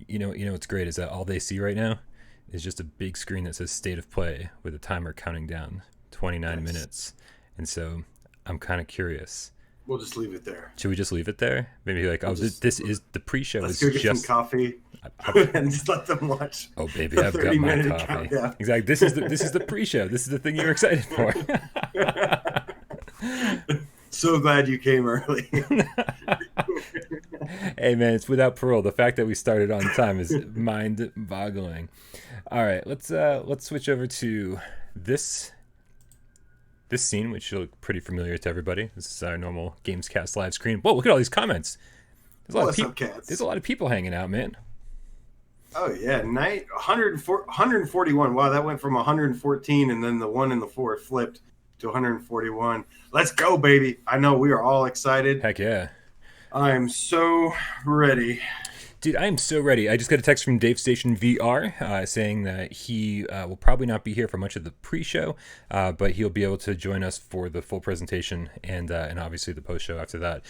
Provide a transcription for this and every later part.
you know what's great is that all they see right now is just a big screen that says state of play with a timer counting down 29 Nice. minutes. And so I'm kind of curious. We'll just leave it there. Should we just leave it there? Maybe like, We'll oh, just this is the pre-show let's is go get some just. coffee I, and just let them watch oh baby, the I've got my 30-minute coffee. countdown. Exactly. This is the pre-show. This is the thing you're excited for. So glad you came early. Hey man, it's without parole. The fact that we started on time is mind-boggling. All right, let's switch over to this scene, which should look pretty familiar to everybody. This is our normal Gamescast live screen. Whoa, look at all these comments. There's a lot What's of up, cats? There's a lot of people hanging out, man. Oh yeah, 141. Wow, that went from 114, and then the one in the four flipped to 141. Let's go, baby! I know we are all excited. Heck yeah. I am so ready. Dude, I am so ready. I just got a text from Dave Station VR saying that he will probably not be here for much of the pre-show, but he'll be able to join us for the full presentation and obviously the post-show after that.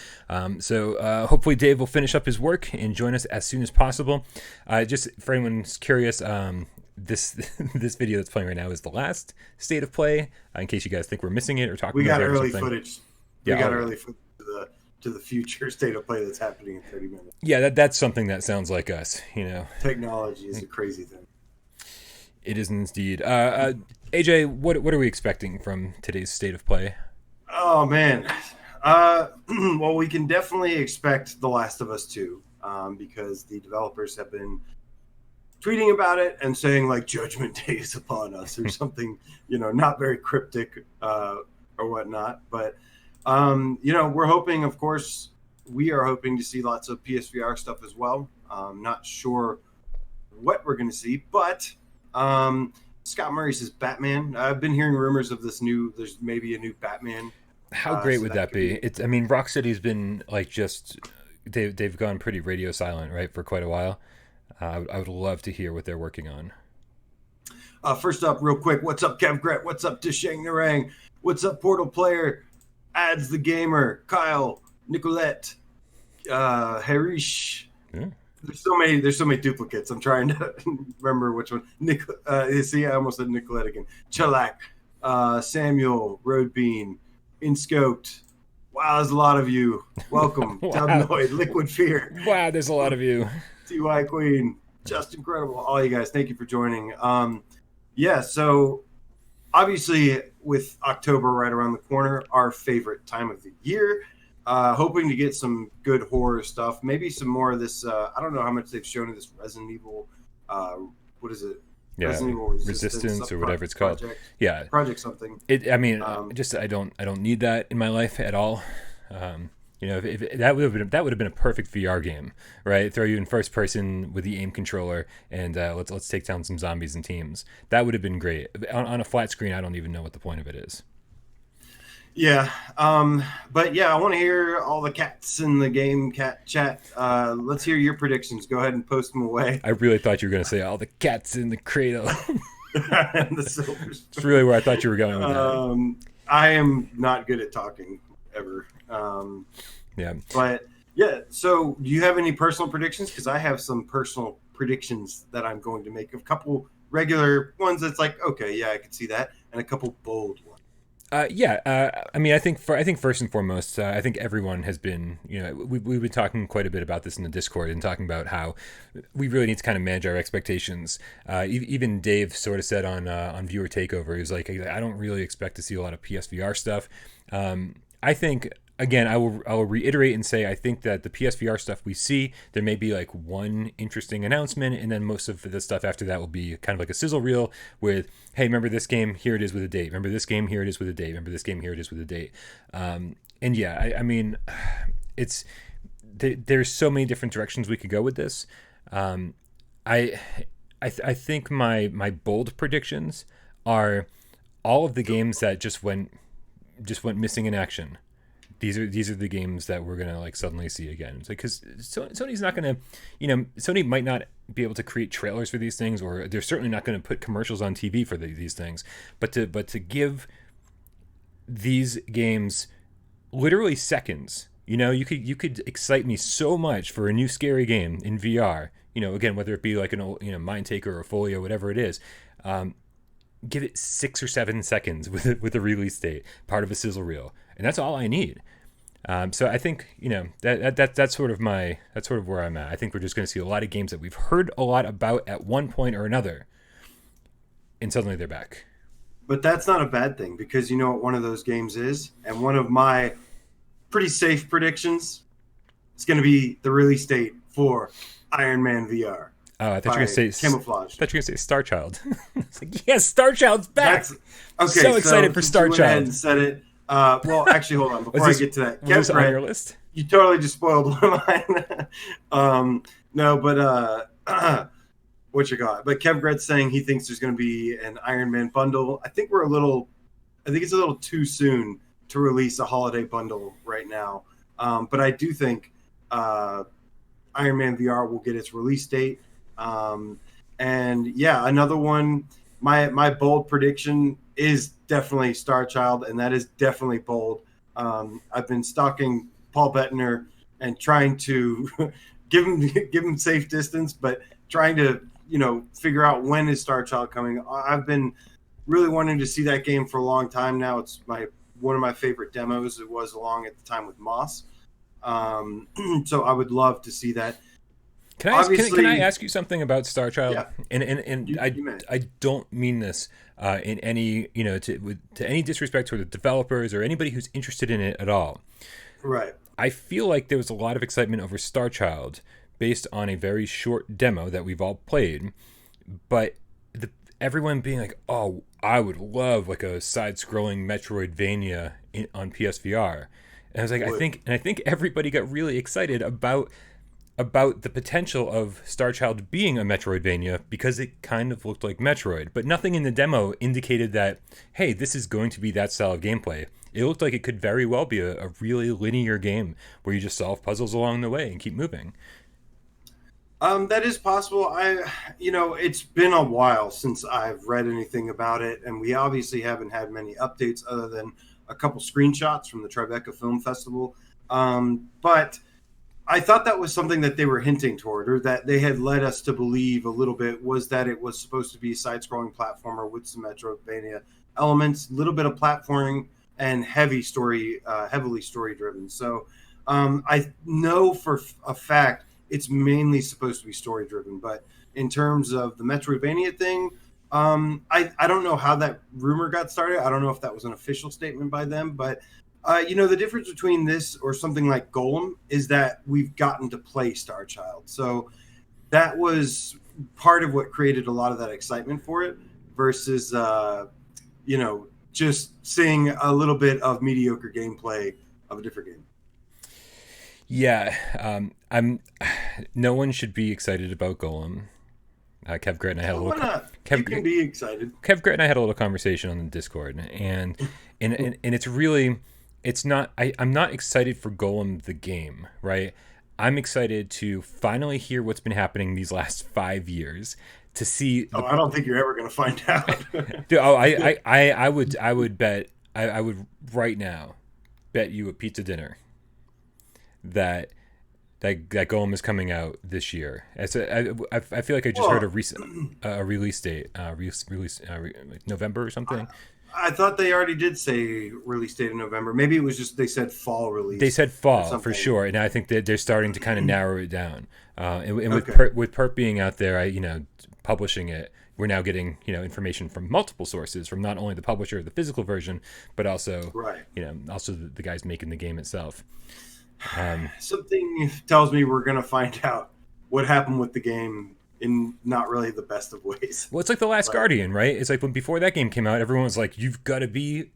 So hopefully Dave will finish up his work and join us as soon as possible. Just for anyone who's curious, this this video that's playing right now is the last state of play. In case you guys think we're missing it or talking We about got it or early something. footage. Yeah, We got early footage to the future state of play that's happening in 30 minutes. Yeah, that's something that sounds like us, you know. Technology is a crazy thing. It is indeed. AJ, what are we expecting from today's state of play? Oh man. Well, we can definitely expect The Last of Us 2 because the developers have been tweeting about it and saying like Judgment Day is upon us or something, not very cryptic or whatnot. But we're hoping, of course, we are hoping to see lots of PSVR stuff as well. Not sure what we're going to see, but Scott Murray says Batman. I've been hearing rumors of there's maybe a new Batman. How great would that be? I mean, Rocksteady's been like they've gone pretty radio silent, right, for quite a while. I would love to hear what they're working on. First up, real quick, what's up, Kev Gret? What's up, Tishang Narang? What's up, Portal Player? Ads the Gamer, Kyle, Nicolette, Harish. Yeah. There's so many duplicates. I'm trying to remember which one. See, I almost said Nicolette again. Chalak, Samuel, Roadbean, Inscoped. Wow, there's a lot of you. Welcome. Wow. Tabnoid, Liquid Fear. Wow, there's a lot of you. TY Queen, just incredible. All you guys, thank you for joining. So obviously with October right around the corner, our favorite time of the year, hoping to get some good horror stuff, maybe some more of this. I don't know how much they've shown of this Resident Evil. What is it? Yeah, Resident Evil Resistance or whatever it's called. Yeah, Project something. I don't need that in my life at all. If that would have been a perfect VR game, right? Throw you in first person with the aim controller and let's take down some zombies and teams. That would have been great. On a flat screen, I don't even know what the point of it is. Yeah, but yeah, I want to hear all the cats in the game cat chat. Let's hear your predictions. Go ahead and post them away. I really thought you were going to say all the cats in the cradle. And the silver. That's really where I thought you were going with that. I am not good at talking ever. Yeah. But yeah, so do you have any personal predictions? Because I have some personal predictions that I'm going to make. A couple regular ones that's like, okay, yeah, I can see that, and a couple bold ones. I think first and foremost, I think everyone has been, we've been talking quite a bit about this in the Discord and talking about how we really need to kind of manage our expectations. Even Dave sort of said on Viewer Takeover, he was like, I don't really expect to see a lot of PSVR stuff. I think, again, I will reiterate and say I think that the PSVR stuff we see, there may be like one interesting announcement, and then most of the stuff after that will be kind of like a sizzle reel with, hey, remember this game? Here it is with a date. Remember this game? Here it is with a date. Remember this game? Here it is with a date. There's so many different directions we could go with this. I think my bold predictions are all of the games that just went missing in action. These are the games that we're gonna like suddenly see again. It's like, because Sony's not gonna, Sony might not be able to create trailers for these things, or they're certainly not going to put commercials on TV for these things. But to give these games literally seconds, You know, you could excite me so much for a new scary game in VR. You know, again, whether it be like an old, Mind Taker or Folio, whatever it is. Give it 6 or 7 seconds with a release date, part of a sizzle reel, and that's all I need. So I think that's sort of where I'm at. I think we're just going to see a lot of games that we've heard a lot about at one point or another, and suddenly they're back. But that's not a bad thing, because you know what one of those games is, and one of my pretty safe predictions is going to be the release date for Iron Man VR. Oh, I thought you were going to say Camouflage. I thought you were going to say Starchild. It's like, yes, Starchild's back. Okay, so excited for Starchild. You went ahead and said it. Well, actually, hold on. Before I get to that, was this on your list? You totally just spoiled one of mine. No, but what you got? But Kevgred's saying he thinks there's going to be an Iron Man bundle. I think it's a little too soon to release a holiday bundle right now. But I do think Iron Man VR will get its release date. And yeah, another one. My bold prediction is definitely Starchild, and that is definitely bold. I've been stalking Paul Bettner and trying to give him safe distance, but trying to figure out when is Starchild coming. I've been really wanting to see that game for a long time now. It's one of my favorite demos. It was along at the time with Moss. So I would love to see that. Can I ask you something about Starchild? Yeah. And I don't mean this in any to any disrespect to the developers or anybody who's interested in it at all. Right. I feel like there was a lot of excitement over Starchild based on a very short demo that we've all played, but everyone being like, "Oh, I would love like a side-scrolling Metroidvania on PSVR," and I was like, I think everybody got really excited about the potential of Starchild being a Metroidvania because it kind of looked like Metroid, but nothing in the demo indicated that, hey, this is going to be that style of gameplay. It looked like it could very well be a really linear game where you just solve puzzles along the way and keep moving. That is possible. It's been a while since I've read anything about it, and we obviously haven't had many updates other than a couple screenshots from the Tribeca Film Festival. But I thought that was something that they were hinting toward, or that they had led us to believe a little bit, was that it was supposed to be a side-scrolling platformer with some Metroidvania elements, a little bit of platforming, and heavily story-driven. So I know for a fact it's mainly supposed to be story-driven, but in terms of the Metroidvania thing, I don't know how that rumor got started. I don't know if that was an official statement by them, but the difference between this or something like Golem is that we've gotten to play Starchild. So that was part of what created a lot of that excitement for it versus, just seeing a little bit of mediocre gameplay of a different game. Yeah. No one should be excited about Golem. Kev Gret and I had a little. You can be excited. Kev Gret and I had a little conversation on the Discord, and it's really. It's not. I'm not excited for Golem the game, right? I'm excited to finally hear what's been happening these last 5 years to see. I don't think you're ever going to find out. Dude, I would bet. I would right now bet you a pizza dinner that Golem is coming out this year. I feel like I just heard a recent release date, November or something. I thought they already did say release date in November. Maybe it was just they said fall release. They said fall for sure, and I think that they're starting to kind of narrow it down. And with Perp being out there, publishing it, we're now getting information from multiple sources, from not only the publisher of the physical version, but also also the guys making the game itself. Something tells me we're going to find out what happened with the game in not really the best of ways. Well, it's like The Last Guardian, right? It's like when before that game came out, everyone was like, you've got to be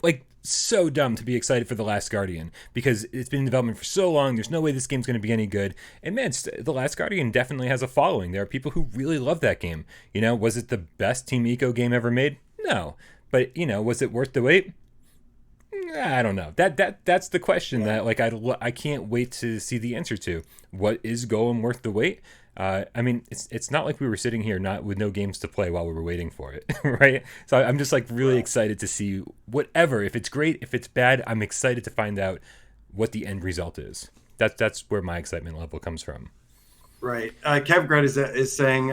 like so dumb to be excited for The Last Guardian because it's been in development for so long. There's no way this game's going to be any good. And man, The Last Guardian definitely has a following. There are people who really love that game. Was it the best Team Eco game ever made? No. But, was it worth the wait? I don't know. That's the question that I can't wait to see the answer to. What is Golem worth the wait? It's not like we were sitting here not with no games to play while we were waiting for it, right? So I'm just really excited to see whatever. If it's great, if it's bad, I'm excited to find out what the end result is. That's where my excitement level comes from. Right. Kevgred is saying,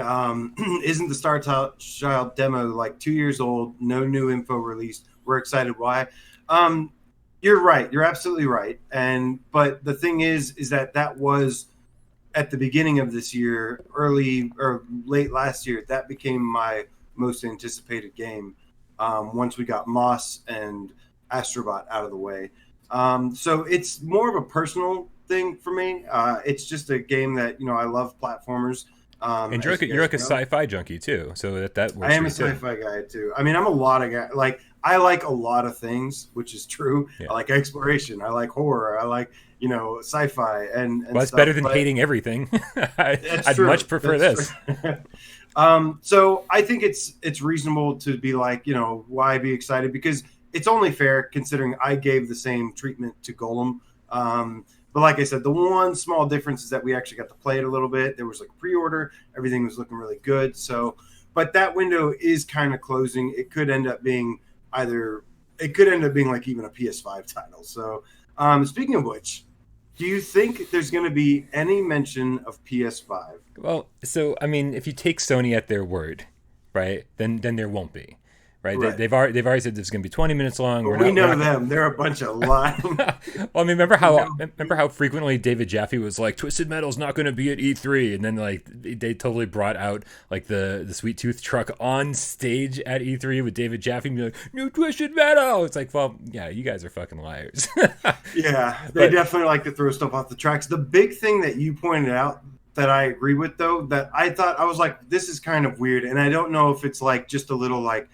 isn't the Starchild demo like 2 years old? No new info released. We're excited. Why? You're right. You're absolutely right. But the thing is that was at the beginning of this year, early or late last year. That became my most anticipated game. Once we got Moss and Astrobot out of the way. So it's more of a personal thing for me. It's just a game that, I love platformers. And you're like a sci-fi junkie too, so that works. I am a sci-fi guy too. I mean, I'm a lot of guys. Like, I like a lot of things, which is true. Yeah. I like exploration. I like horror. I like, sci-fi and well, that's better than hating everything. I'd true. Much prefer that's this. So I think it's reasonable to be like, why be excited? Because it's only fair considering I gave the same treatment to Golem. But like I said, the one small difference is that we actually got to play it a little bit. There was like a pre-order. Everything was looking really good. So, but that window is kind of closing. It could end up being like even a PS5 title. So speaking of which, do you think there's going to be any mention of PS5? Well, so, I mean, if you take Sony at their word, right, then there won't be. Right? They've already said this is going to be 20 minutes long. We know them. They're a bunch of lying. Well, I mean, remember how frequently David Jaffe was like, Twisted Metal's not going to be at E3, and then like they totally brought out like the Sweet Tooth truck on stage at E3 with David Jaffe being like, "New Twisted Metal." It's like, well, yeah, you guys are fucking liars. Yeah, they definitely like to throw stuff off the tracks. The big thing that you pointed out that I agree with, though, that I was like, this is kind of weird, and I don't know if it's like just a little like,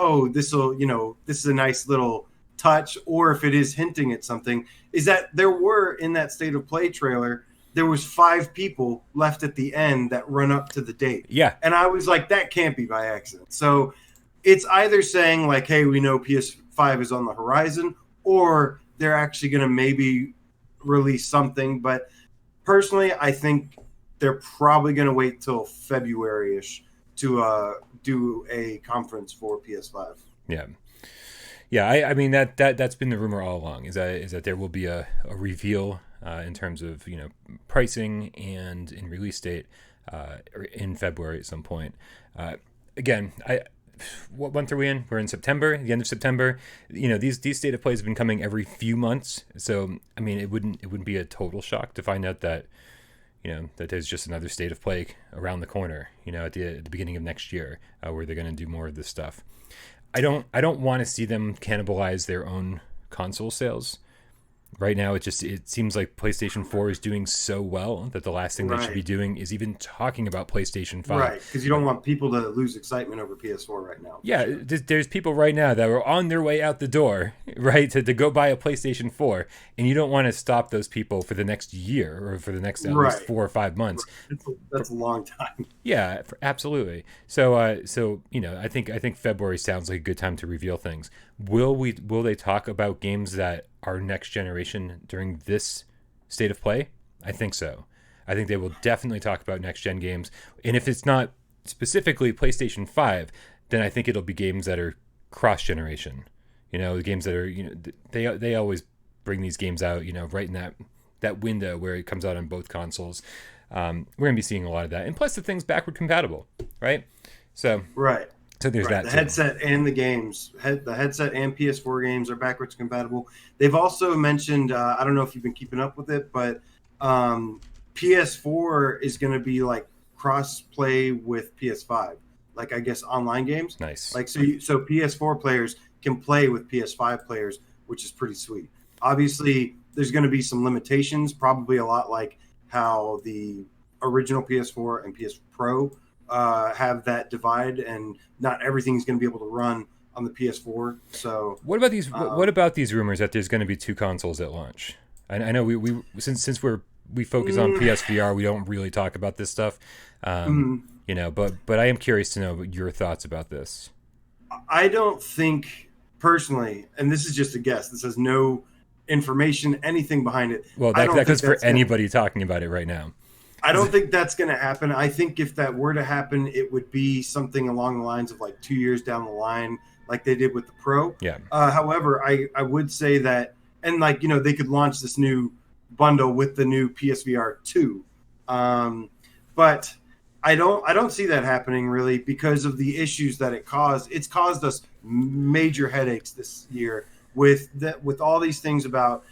oh, this is a nice little touch, or if it is hinting at something, is that there were, in that State of Play trailer, there was 5 people left at the end that run up to the date. Yeah. And I was like, that can't be by accident. So it's either saying like, hey, we know PS5 is on the horizon, or they're actually going to maybe release something. But personally, I think they're probably going to wait till February-ish to do a conference for PS5. Yeah. I mean that's been the rumor all along. Is that there will be a reveal in terms of pricing and in release date in February at some point. Again, what month are we in? We're in September, the end of September. These state of plays have been coming every few months, so I mean it wouldn't be a total shock to find out that that there's just another State of Play around the corner, at the beginning of next year, where they're going to do more of this stuff. I don't want to see them cannibalize their own console sales. Right now, it seems like PlayStation 4 is doing so well that the last thing they should be doing is even talking about PlayStation 5. Right, because you don't want people to lose excitement over PS4 right now. Yeah, sure. There's people right now that are on their way out the door, right, to go buy a PlayStation 4, and you don't want to stop those people for the next year or for the next at least 4 or 5 months. That's a long time. Yeah, absolutely. So I think February sounds like a good time to reveal things. Will they talk about games that are next generation during this State of Play? I think so. I think they will definitely talk about next gen games, and if it's not specifically PlayStation 5, then I think it'll be games that are cross generation. The games that are they always bring these games out right in that window where it comes out on both consoles. We're gonna be seeing a lot of that, and plus the thing's backward compatible, right? So right. So there's that. The headset and the games, the headset and PS4 games are backwards compatible. They've also mentioned, I don't know if you've been keeping up with it, but PS4 is going to be like cross play with PS5, like I guess online games. Nice. Like so PS4 players can play with PS5 players, which is pretty sweet. Obviously, there's going to be some limitations, probably a lot like how the original PS4 and PS Pro have that divide, and not everything's going to be able to run on the PS4. So what about these? What about these rumors that there's going to be 2 consoles at launch? I know we since we focus on PSVR, we don't really talk about this stuff, but I am curious to know your thoughts about this. I don't think personally, and this is just a guess. This has no information, anything behind it. Well, that goes for anybody talking about it right now. I don't think that's going to happen. I think if that were to happen, it would be something along the lines of like 2 years down the line, like they did with the Pro. Yeah. However, I would say that and like, they could launch this new bundle with the new PSVR 2. But I don't see that happening really because of the issues that it caused. It's caused us major headaches this year with all these things about,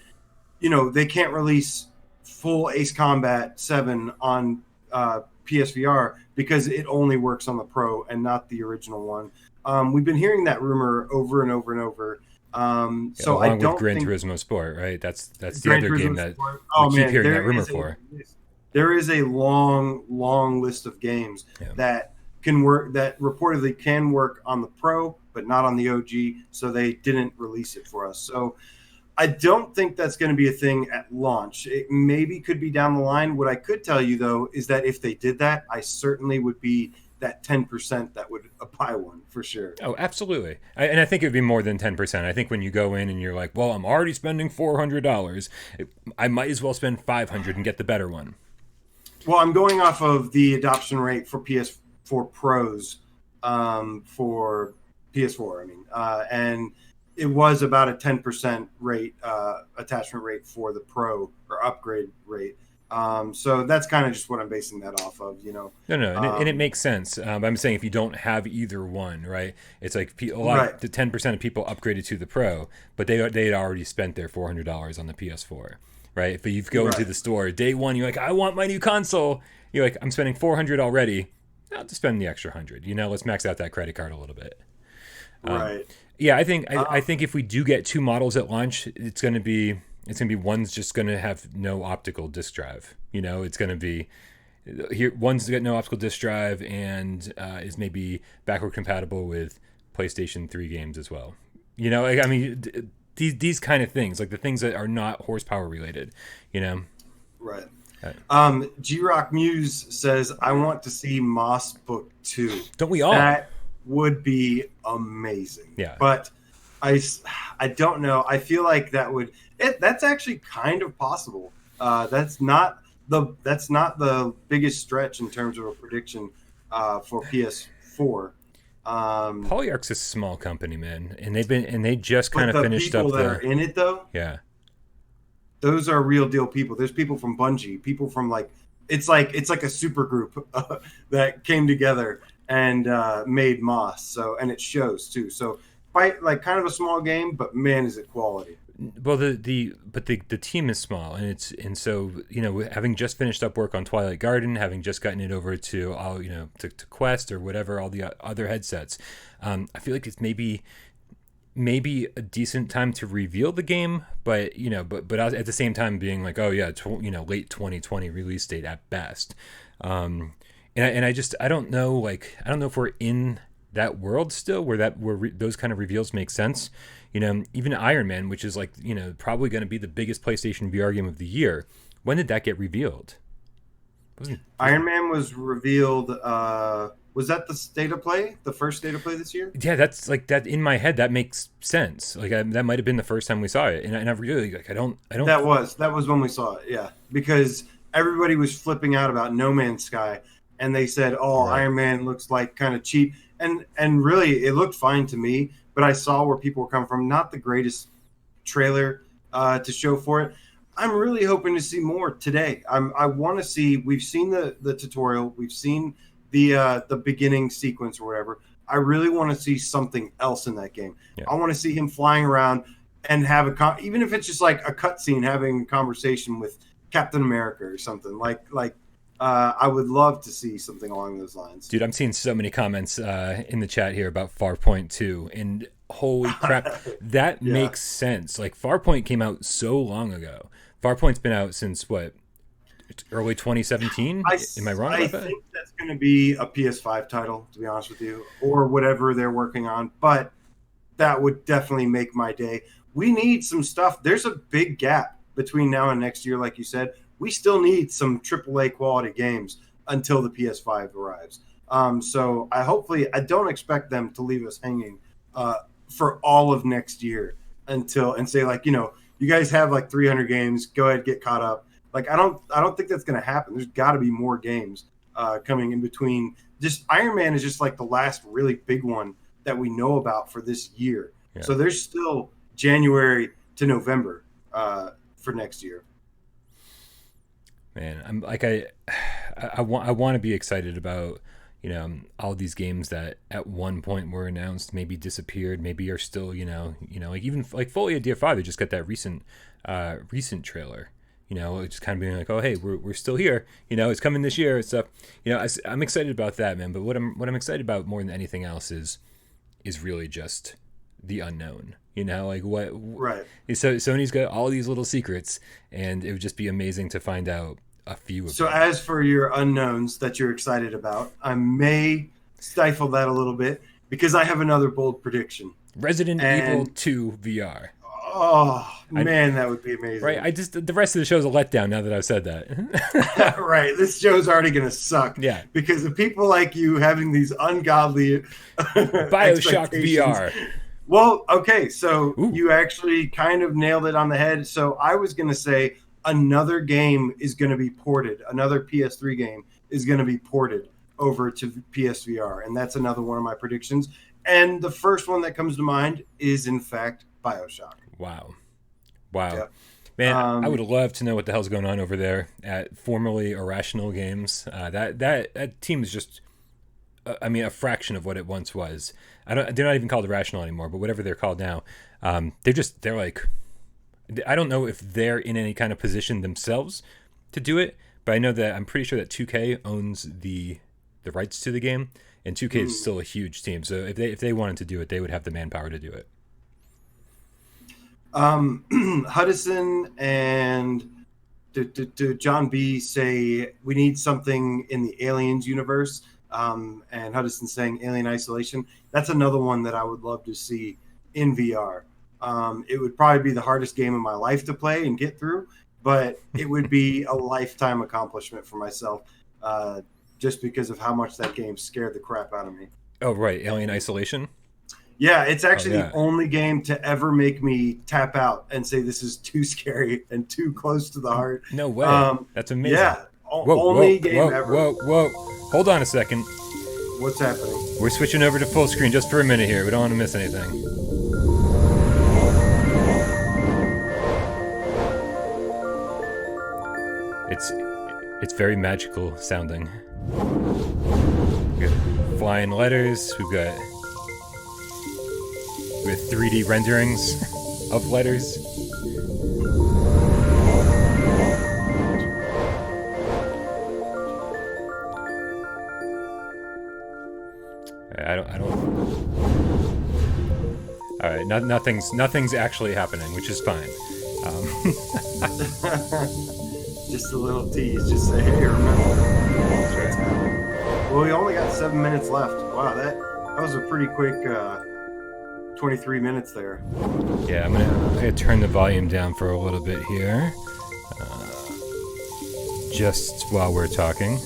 they can't release full Ace Combat 7 on PSVR because it only works on the Pro and not the original one. We've been hearing that rumor over and over and over. So along I don't with Gran think Turismo Sport, right? That's the Gran other game Turismo that Sport. we keep hearing that rumor for. There is a long list of games that can work, that reportedly can work on the Pro, but not on the OG. So they didn't release it for us. So I don't think that's going to be a thing at launch. It maybe could be down the line. What I could tell you, though, is that if they did that, I certainly would be that 10% that would buy one for sure. Oh, absolutely. And I think it would be more than 10%. I think when you go in and you're like, well, I'm already spending $400, I might as well spend $500 and get the better one. Well, I'm going off of the adoption rate for PS4 Pros for PS4, I mean. And it was about a 10% rate, attachment rate for the Pro or upgrade rate. So that's kind of just what I'm basing that off of, No, and it makes sense. I'm saying if you don't have either one, right? It's like the 10% of people upgraded to the Pro, but they had already spent their $400 on the PS4, right? If you go into the store day one, you're like, I want my new console. You're like, I'm spending $400 already. I'll just spend the extra $100. Let's max out that credit card a little bit. Right. Yeah, I think if we do get two models at launch, it's gonna be one's just gonna have no optical disc drive. It's gonna be here. One's got no optical disc drive and is maybe backward compatible with PlayStation 3 games as well. These kind of things, like the things that are not horsepower related. Right. G-Rock Muse says, I want to see Moss Book 2. Don't we all? That would be amazing. Yeah. But I don't know. I feel like that's actually kind of possible. That's not the biggest stretch in terms of a prediction for PS4. Polyarch's a small company, man, and they just kind of finished up the people that are in it though. Yeah. Those are real deal people. There's people from Bungie, people from it's like a super group that came together and made Moss. So, and it shows too. So, kind of a small game, but man, is it quality. Well, the team is small, and so having just finished up work on Twilight Garden, having just gotten it over to to Quest or whatever, all the other headsets, I feel like it's maybe a decent time to reveal the game, but at the same time being like, oh yeah, late 2020 release date at best. And I don't know if we're in that world still where those kind of reveals make sense. Even Iron Man, which is probably going to be the biggest PlayStation VR game of the year. When did that get revealed? Iron Man was revealed. Was that the state of play? The first state of play this year? Yeah, that's that in my head. That makes sense. That might have been the first time we saw it, and I really I don't. That was when we saw it. Yeah, because everybody was flipping out about No Man's Sky, and they said, "Oh, right. Iron Man looks like kind of cheap," and really, it looked fine to me. But I saw where people were coming from. Not the greatest trailer to show for it. I'm really hoping to see more today. I want to see. We've seen the tutorial. We've seen the beginning sequence or whatever. I really want to see something else in that game. Yeah. I want to see him flying around and have even if it's just like a cutscene, having a conversation with Captain America or something. I would love to see something along those lines. Dude, I'm seeing so many comments in the chat here about Farpoint 2, and holy crap, that makes sense. Farpoint came out so long ago. Farpoint's been out since what? Early 2017? Am I wrong about that? I think that's going to be a PS5 title, to be honest with you, or whatever they're working on. But that would definitely make my day. We need some stuff. There's a big gap between now and next year, like you said. We still need some AAA quality games until the PS5 arrives. So I don't expect them to leave us hanging for all of next year and say you guys have 300 games. Go ahead, get caught up. I don't think that's going to happen. There's got to be more games coming in between. Just Iron Man is just the last really big one that we know about for this year. Yeah. So there's still January to November for next year. Man, I'm like I want to be excited about, you know, all these games that at one point were announced, maybe disappeared, maybe are still, like even like Folia DF5, they just got that recent trailer. You know, it's just kind of being like, oh hey, we're still here. You know, it's coming this year. It's I'm excited about that, man. But what I'm excited about more than anything else is really just the unknown. You know, like what? Right. So Sony's got all these little secrets, and it would just be amazing to find out a few of So them. as for your unknowns that you're excited about, I may stifle that a little bit because I have another bold prediction. Resident Evil 2 VR. Oh man, that would be amazing. Right. The rest of the show's a letdown now that I've said that. Right. This show's already going to suck. Yeah. Because of people like you having these ungodly BioShock VR. Well, okay, so Ooh. you actually kind of nailed it on the head. So I was going to say another game is going to be ported. Another PS3 game is going to be ported over to PSVR, and that's another one of my predictions. And the first one that comes to mind is, in fact, BioShock. Wow. Yeah. Man, I would love to know what the hell's going on over there at formerly Irrational Games. That team is just, a fraction of what it once was. They're not even called Irrational anymore, but whatever they're called now, they're like, I don't know if they're in any kind of position themselves to do it, but I know that I'm pretty sure that 2K owns the rights to the game, and 2K is still a huge team. So if they wanted to do it, they would have the manpower to do it. Hudson and John B say we need something in the Aliens universe, and Hudson saying Alien Isolation. That's another one that I would love to see in VR. It would probably be the hardest game of my life to play and get through, but it would be a lifetime accomplishment for myself, just because of how much that game scared the crap out of me. Oh, right. Alien Isolation? Yeah, it's actually the only game to ever make me tap out and say this is too scary and too close to the heart. No way. That's amazing. Yeah, only game ever. Whoa. Hold on a second. What's happening? We're switching over to full screen just for a minute here. We don't want to miss anything. It's very magical sounding. We've got flying letters. We've got 3D renderings of letters. I don't. All right, nothing's actually happening, which is fine. Just a little tease. Just say, hey, remember. That's right. Well, we only got 7 minutes left. Wow, that was a pretty quick 23 minutes there. Yeah, I'm gonna turn the volume down for a little bit here, just while we're talking.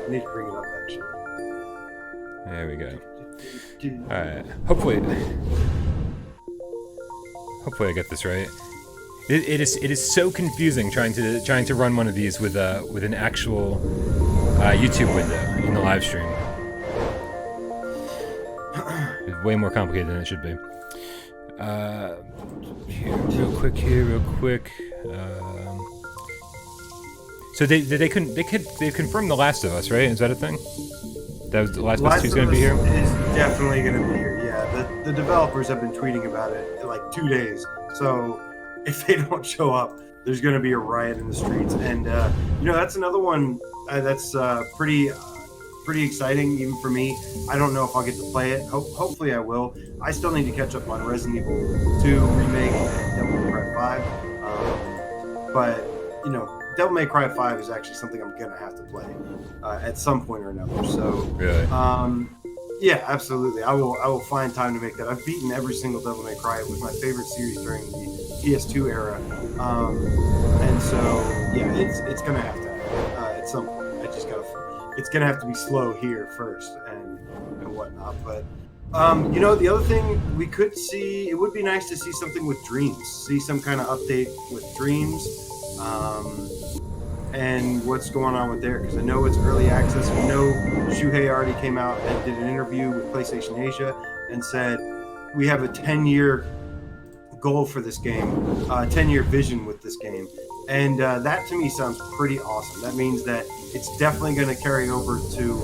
I need to bring it up, actually. There we go. All right. Hopefully I get this right. It is so confusing trying to run one of these with an actual YouTube window in the live stream. It's way more complicated than it should be. Real quick. So they confirmed The Last of Us, right? Is that a thing? That was The Last of Us 2 is going to be here? Is definitely going to be here, yeah. The developers have been tweeting about it in like 2 days. So if they don't show up, there's going to be a riot in the streets. And, that's another one that's pretty exciting, even for me. I don't know if I'll get to play it. Hopefully I will. I still need to catch up on Resident Evil 2 Remake and Devil May Cry 5. But, Devil May Cry 5 is actually something I'm going to have to play at some point or another. So, really? Yeah, absolutely. I will find time to make that. I've beaten every single Devil May Cry. It was my favorite series during the PS2 era. And so, yeah, it's going to have to happen at some point. It's going to have to be slow here first and whatnot. But, the other thing we could see, it would be nice to see something with Dreams. See some kind of update with Dreams. and what's going on with there, because I know it's early access. I know Shuhei already came out and did an interview with PlayStation Asia and said we have a 10-year goal for this game, 10-year vision with this game, and that to me sounds pretty awesome. That means that it's definitely going to carry over to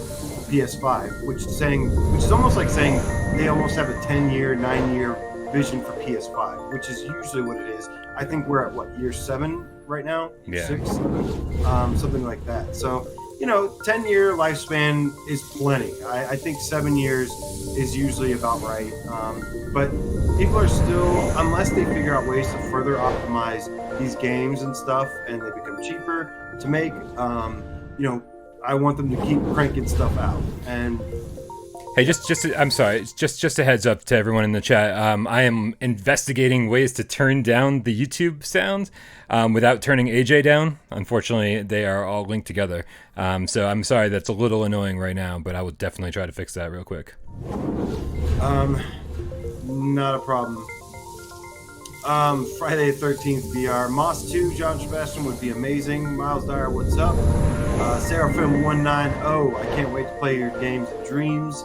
PS5, which is almost like saying they almost have a 10-year, 9-year vision for PS5, which is usually what it is. I think we're at what, year 7 right now? Yeah. 6, 7, something like that. So, 10-year lifespan is plenty. I think 7 years is usually about right. But people are still, unless they figure out ways to further optimize these games and stuff, and they become cheaper to make, I want them to keep cranking stuff out. And hey, I'm sorry. Just a heads up to everyone in the chat. I am investigating ways to turn down the YouTube sound without turning AJ down. Unfortunately, they are all linked together. So I'm sorry that's a little annoying right now, but I will definitely try to fix that real quick. Not a problem. Friday the 13th VR. Moss 2, John Sebastian would be amazing. Miles Dyer, what's up? Seraphim 190, I can't wait to play your games of dreams.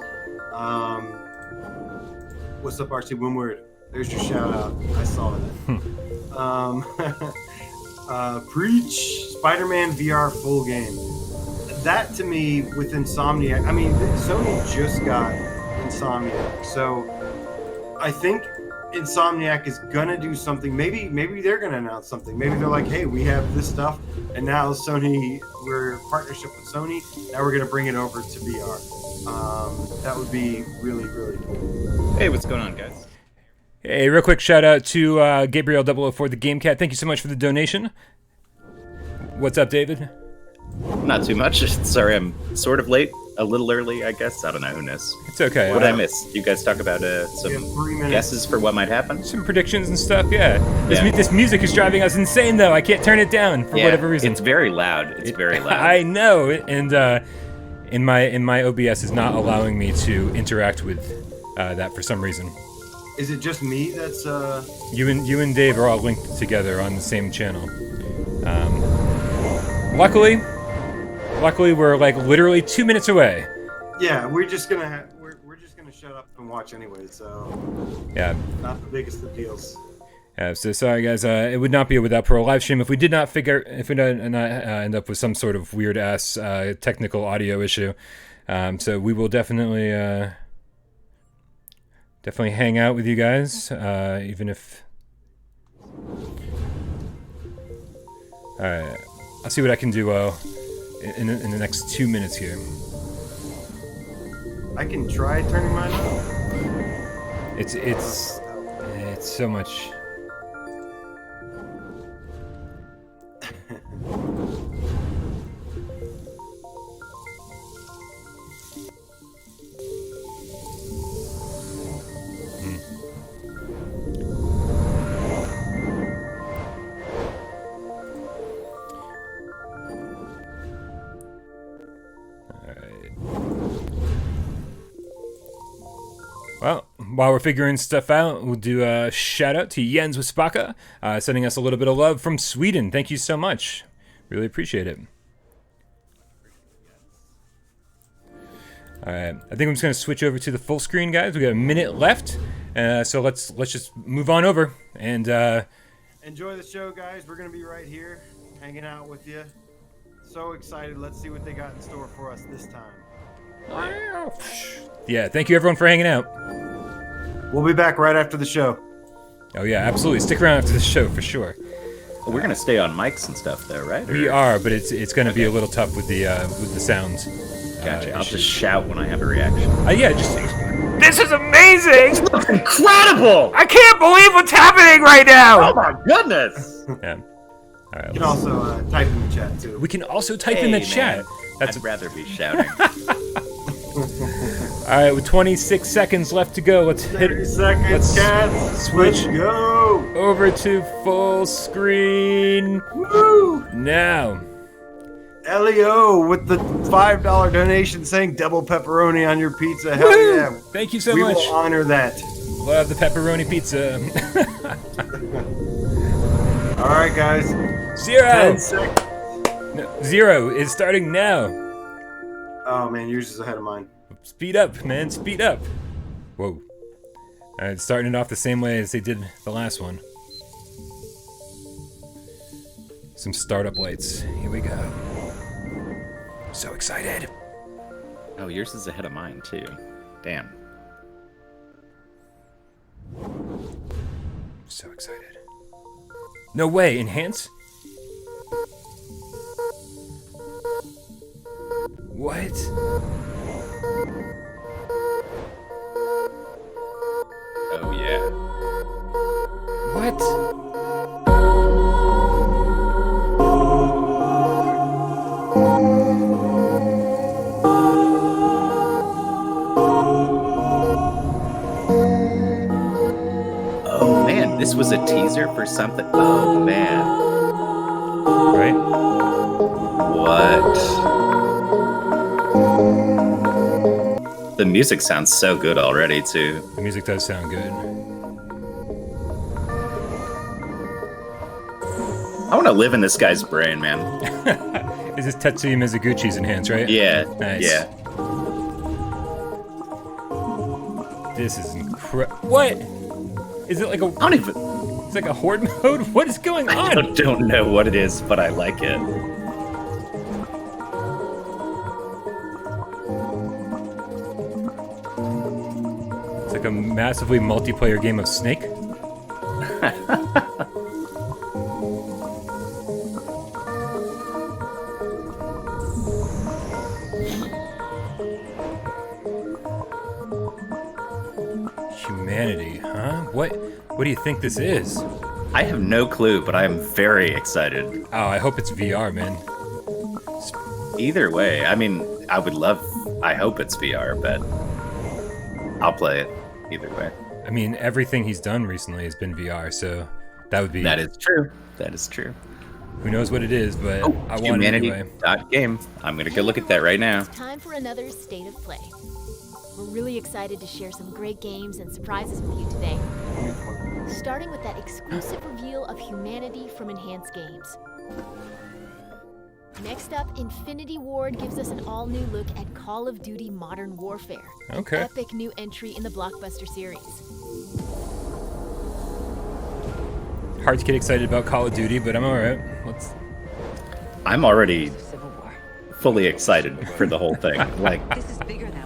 What's up, RC Windward? There's your shout out. I saw that. Preach. Spider-Man VR full game. That to me with Insomniac. I mean, Sony just got Insomniac, so I think Insomniac is gonna do something. Maybe they're gonna announce something. Maybe they're like, hey, we have this stuff, and now Sony, we're in partnership with Sony. Now we're gonna bring it over to VR. That would be really, really cool. Hey, what's going on, guys? Hey, real quick shout out to Gabriel 004 the Game Cat. Thank you so much for the donation. What's up, David? Not too much. Sorry, I'm sort of late. A little early, I guess. I don't know. Who knows? It's okay. What did I miss? You guys talk about some guesses for what might happen? Some predictions and stuff, yeah. This music is driving us insane, though. I can't turn it down for whatever reason. It's very loud. It's very loud. I know, and in my OBS is not allowing me to interact with that for some reason. Is it just me that's You and Dave are all linked together on the same channel. Luckily, we're like literally 2 minutes away. Yeah, we're just gonna shut up and watch anyway. So yeah, not the biggest of deals. Yeah, so sorry guys. It would not be a Without Parole live stream if we did not end up with some sort of weird ass technical audio issue. So we will definitely hang out with you guys, even if. All right, I'll see what I can do. In the next 2 minutes here. I can try turning mine on. It's so much. Well, while we're figuring stuff out, we'll do a shout out to Jens Wispaka, sending us a little bit of love from Sweden. Thank you so much. Really appreciate it. All right, I think I'm just gonna switch over to the full screen, guys. We got a minute left, so let's just move on over and enjoy the show, guys. We're gonna be right here, hanging out with you. So excited! Let's see what they got in store for us this time. Yeah, thank you everyone for hanging out. We'll be back right after the show. Oh yeah, absolutely. Stick around after the show for sure. Well, we're gonna stay on mics and stuff, though, right? We are, but it's gonna be a little tough with the sounds. Gotcha. I'll just shout when I have a reaction. Yeah, just. This is amazing! This looks incredible! I can't believe what's happening right now! Oh my goodness! Yeah. All right, you can also type in the chat too. We can also type in the chat. I'd rather be shouting. All right, with 26 seconds left to go, let's hit. 30 seconds, cats. Switch. Let's go over to full screen. Woo! Now. Leo with the $5 donation saying double pepperoni on your pizza. Hell Woo! yeah! Thank you so we much. We will honor that. Love the pepperoni pizza. All right, guys. 0. 10 seconds. No, 0 is starting now. Oh man, yours is ahead of mine. Speed up, man, speed up. Whoa. Alright, starting it off the same way as they did the last one. Some startup lights. Here we go. So excited. Oh, yours is ahead of mine, too. Damn. So excited. No way, enhance? What? Oh, yeah. What? Oh, man, this was a teaser for something. Oh, man. Right? What? The music sounds so good already, too. The music does sound good. I want to live in this guy's brain, man. Is this Tetsuya Mizuguchi's enhance, right? Yeah, Nice. yeah. This is incredible. What? Is it like a? I don't even... It's like a horde mode. What is going on? I don't know what it is, but I like it. It's like a massively multiplayer game of Snake. Humanity, huh? What do you think this is? I have no clue, but I am very excited. Oh, I hope it's VR, man. Either way, I mean, I hope it's VR, but I'll play it either way. I mean, everything he's done recently has been VR, so that would be... That is true. That is true. Who knows what it is, but I want it Humanity anyway. .game. I'm gonna go look at that right now. It's time for another State of Play. We're really excited to share some great games and surprises with you today. Starting with that exclusive reveal of Humanity from Enhanced Games. Next up, Infinity Ward gives us an all-new look at Call of Duty Modern Warfare. Okay. Epic new entry in the blockbuster series. Hard to get excited about Call of Duty, but I'm alright. I'm already fully excited for the whole thing. Like,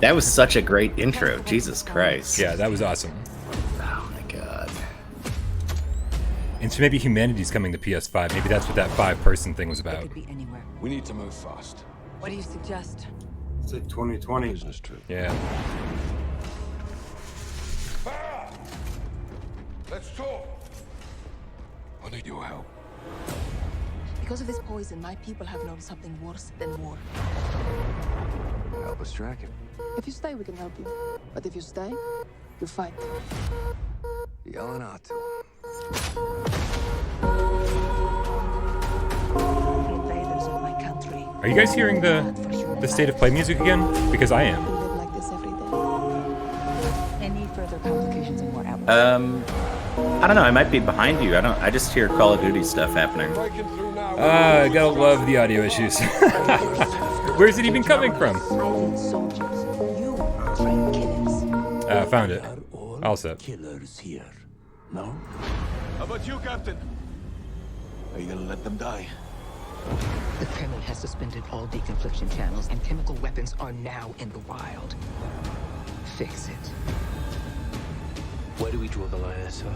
that was such a great intro. Jesus Christ. Yeah, that was awesome. Oh my god. And so maybe Humanity's coming to PS5. Maybe that's what that 5-person thing was about. Could be anywhere. We need to move fast. What do you suggest? It's like 2020. Business trip. Yeah. Let's talk. I need your help. Because of this poison, my people have known something worse than war. Help us track it. If you stay, we can help you. But if you stay, you fight. Yelling out to him. The invaders of my country. Are you guys hearing the State of Play music again? Because I am. We live like this every day. Any further complications and more hours? I don't know, I might be behind you. I just hear Call of Duty stuff happening. Breaking through now. I gotta love the audio issues. Where's it even coming from? Silent soldiers. You train killers. Found it. All set. Killers here. No? How about you, Captain? Are you gonna let them die? The Kremlin has suspended all deconfliction channels, and chemical weapons are now in the wild. Fix it. Where do we draw the line, sir?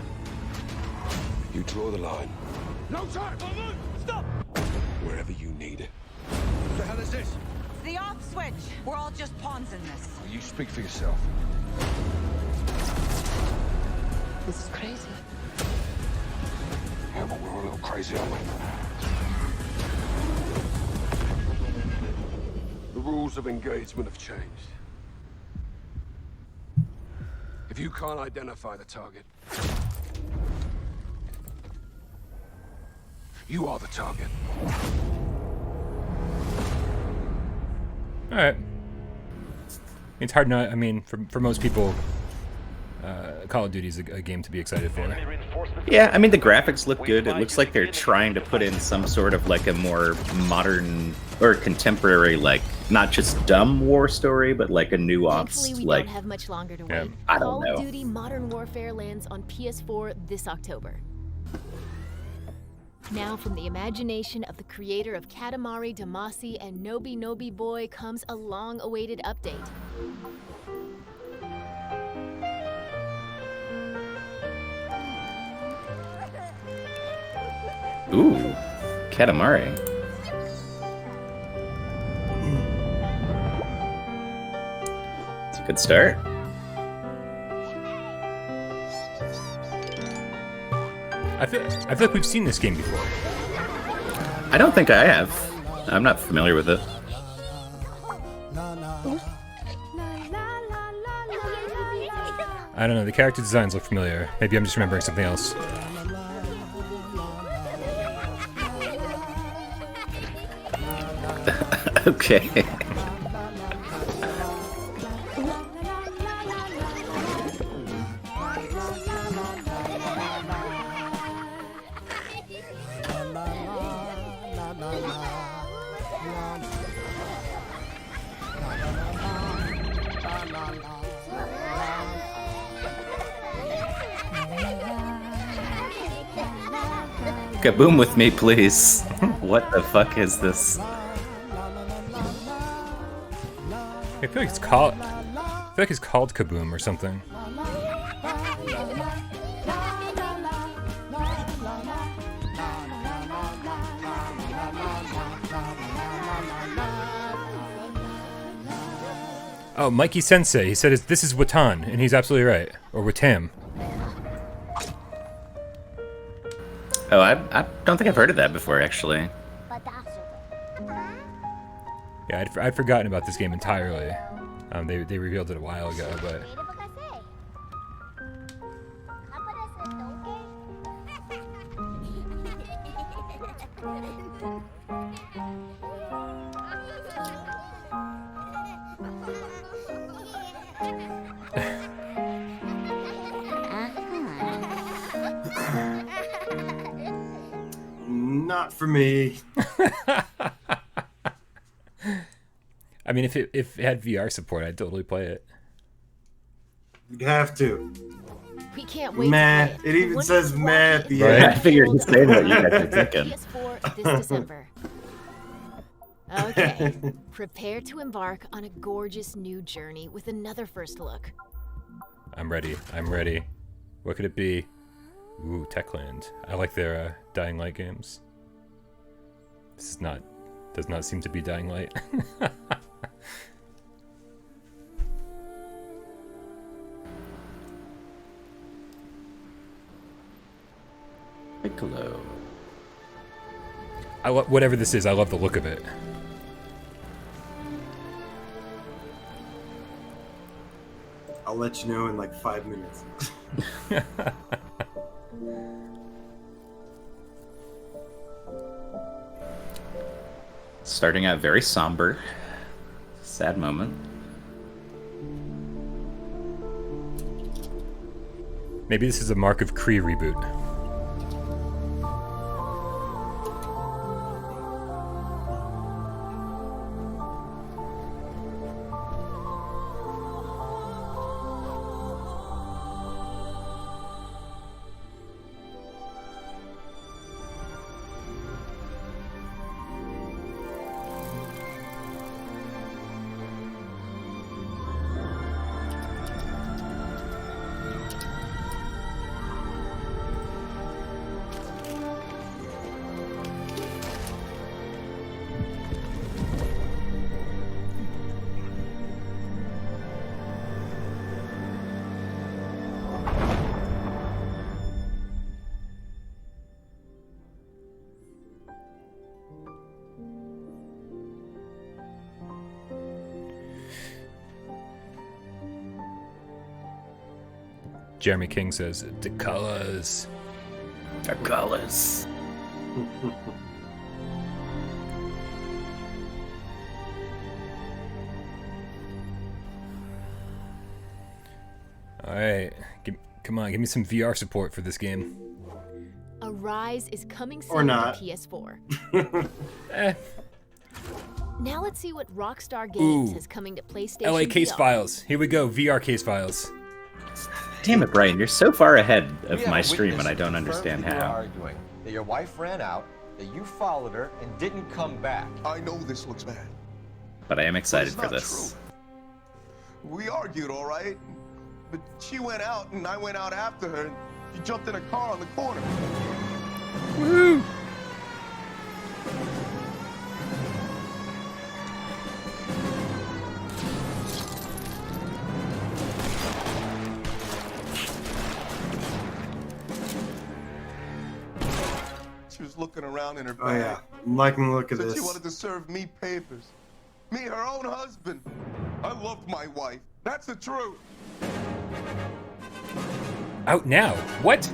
You draw the line No time! Stop! wherever you need it. What the hell is this? The off switch. We're all just pawns in this. You speak for yourself. This is crazy. Yeah, but we're a little crazy, aren't we? The rules of engagement have changed. If you can't identify the target, you are the target. Alright. It's hard not, I mean, for most people, Call of Duty is a game to be excited for. Yeah, I mean, the graphics look good. It looks like they're trying to put in some sort of like a more modern or contemporary, like not just dumb war story, but like a nuanced, Thankfully, we like don't have much longer to Yeah. wait. I don't Call of know. Duty Modern Warfare lands on PS4 this October. Now, from the imagination of the creator of Katamari Damacy and Nobi Nobi Boy comes a long-awaited update. Ooh, Katamari. It's a good start. I feel like we've seen this game before. I don't think I have. I'm not familiar with it. I don't know. The character designs look familiar. Maybe I'm just remembering something else. Okay. Kaboom with me, please. What the fuck is this? I feel like it's called. I feel like it's called Kaboom or something. Oh, Mikey Sensei. He said this is Watan, and he's absolutely right. Or Watam. Oh, I don't think I've heard of that before, actually. Yeah, I'd forgotten about this game entirely. They revealed it a while ago, but Not for me. I mean, if it had VR support, I'd totally play it. You'd have to. We can't wait Meh. to play It even When says we meh at the Right. end. I figured he's saying what you guys are thinking. PS4 this December. Okay, prepare to embark on a gorgeous new journey with another first look. I'm ready. I'm ready. What could it be? Ooh, Techland. I like their Dying Light games. This is not. Does not seem to be Dying Light. Piccolo. Whatever this is, I love the look of it. I'll let you know in like 5 minutes. Starting out very somber. Sad moment. Maybe this is a Mark of Kree reboot. Jeremy King says, "The colors." The colors. All right, come on, give me some VR support for this game. A Rise is coming soon Or not. to PS4. Now let's see what Rockstar Games Ooh. is coming to PlayStation LA case VR. files. Here we go. VR case files. Damn it, Brian, you're so far ahead of We have my a stream, and witness I don't who understand confirmed you were how. arguing that your wife ran out, that you followed her and didn't come back. I know this looks bad. But I am but excited it's for not this. True. We argued, all right? But she went out and I went out after her and she jumped in a car on the corner. Woo! She was looking around in her bag. Oh yeah, I'm liking the look of Said this. she wanted to serve me papers. Me, her own husband. I loved my wife. That's the truth. Out now. What?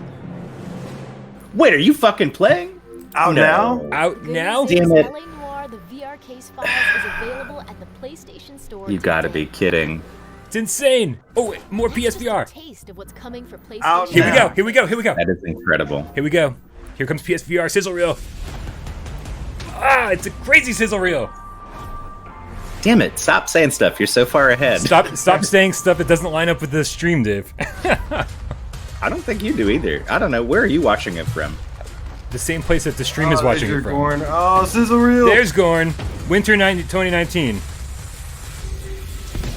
Wait, are you fucking playing? Out No. now? Out Good now? news Damn is it. LA Noire, the VR case files, is available at the PlayStation Store. You gotta today. be kidding. It's insane. Oh, wait, more This is just a PSVR. taste of what's coming for PlayStation. Out Here we now. go. Here we go. Here we go. That is incredible. Here we go. Here comes PSVR sizzle reel. Ah, it's a crazy sizzle reel. Damn it, stop saying stuff. You're so far ahead. Stop saying stuff that doesn't line up with the stream, Dave. I don't think you do either. I don't know. Where are you watching it from? The same place that the stream is watching there's it your from. Gorn. Oh, sizzle reel. There's Gorn. Winter 2019.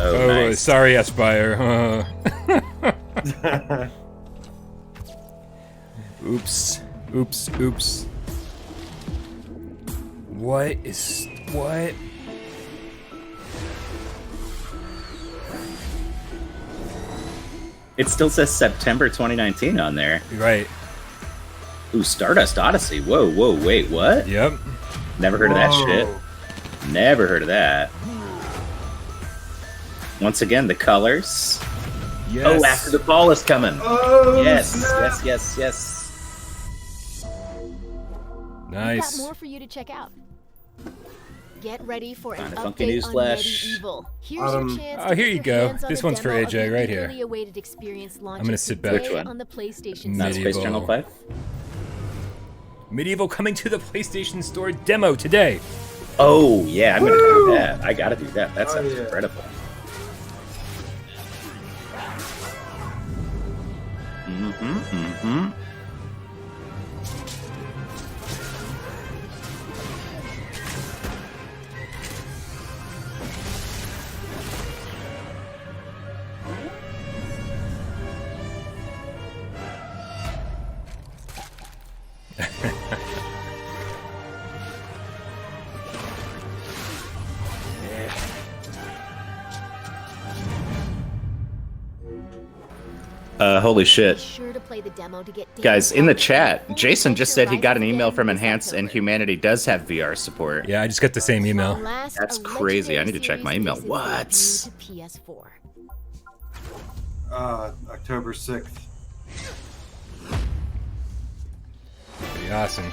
Oh, Oh, nice. sorry, Aspire. Oops. Oops. Oops. What? It still says September 2019 on there. Right. Ooh, Stardust Odyssey. Whoa, wait, what? Yep. Never heard of that Whoa. shit. Never heard of that. Once again, the colors. Yes. Oh, After the Fall is coming. Oh, yes, snap. yes. We've got Nice. more for you to check out. Get ready for an Kinda funky update news on flash. Medieval. Here's your chance oh, to here get you your go. hands on This the one's for demo of AJ the right here. eagerly awaited experience launching gonna sit back. today Which one? on the PlayStation Not Store. Space Channel 5? Medieval coming to the PlayStation Store demo today. Oh, yeah, I'm gonna do that. I gotta do that. That sounds yeah. incredible. Mm-hmm. Holy shit. Be sure to play the demo to get Guys, data in the on chat, full Jason just said he got an Rise email of from Game Enhance this and October. Humanity does have VR support. Yeah, I just got the same email. Last, That's a crazy. I Legendary need to check my series email. makes its What? debut to PS4. October 6th. Pretty awesome.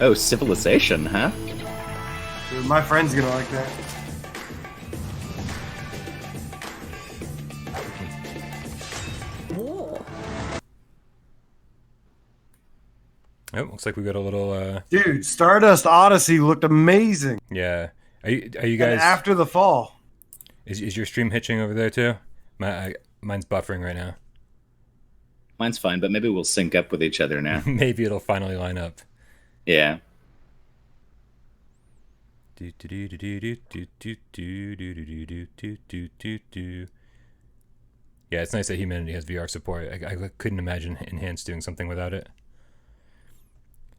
Oh, Civilization, huh? Dude, my friend's gonna like that. Oh, looks like we got a little. Dude, Stardust Odyssey looked amazing. Yeah. Are you And guys? after the fall. Is your stream hitching over there too? Mine's buffering right now. Mine's fine, but maybe we'll sync up with each other now. Maybe it'll finally line up. Yeah. Yeah, it's nice that Humanity has VR support. I couldn't imagine Enhance doing something without it.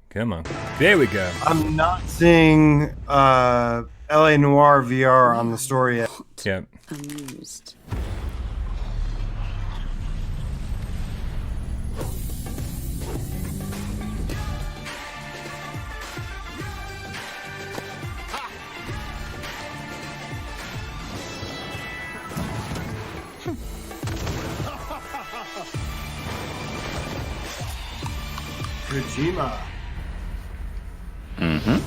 Come on. There we go. I'm not seeing LA Noire VR on the story yet. Yep. Amused. Kojima. Mm-hmm.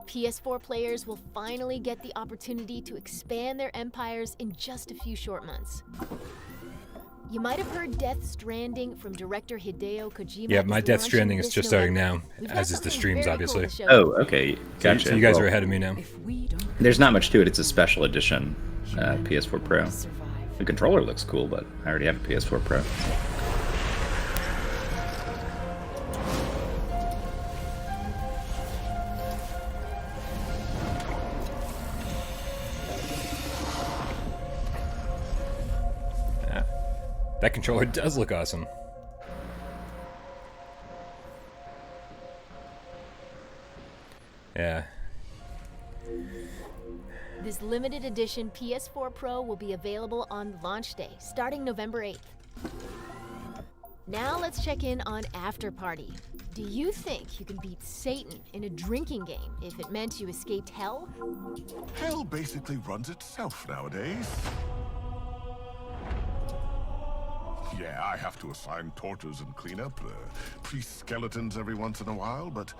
PS4 players will finally get the opportunity to expand their empires in just a few short months. You might have heard Death Stranding from director Hideo Kojima. Yeah, my is Death launching Stranding is this just starting November. now, We've got as is the something streams, very cool obviously. to show Oh, you. okay. Gotcha. So you guys Well, are ahead of me now. There's not much to it. It's a special edition PS4 Pro. The controller looks cool, but I already have a PS4 Pro. That controller does look awesome. Yeah. This limited edition PS4 Pro will be available on launch day, starting November 8th. Now let's check in on Afterparty. Do you think you can beat Satan in a drinking game if it meant you escaped hell? Hell basically runs itself nowadays. Yeah, I have to assign tortures and clean up priest skeletons every once in a while, but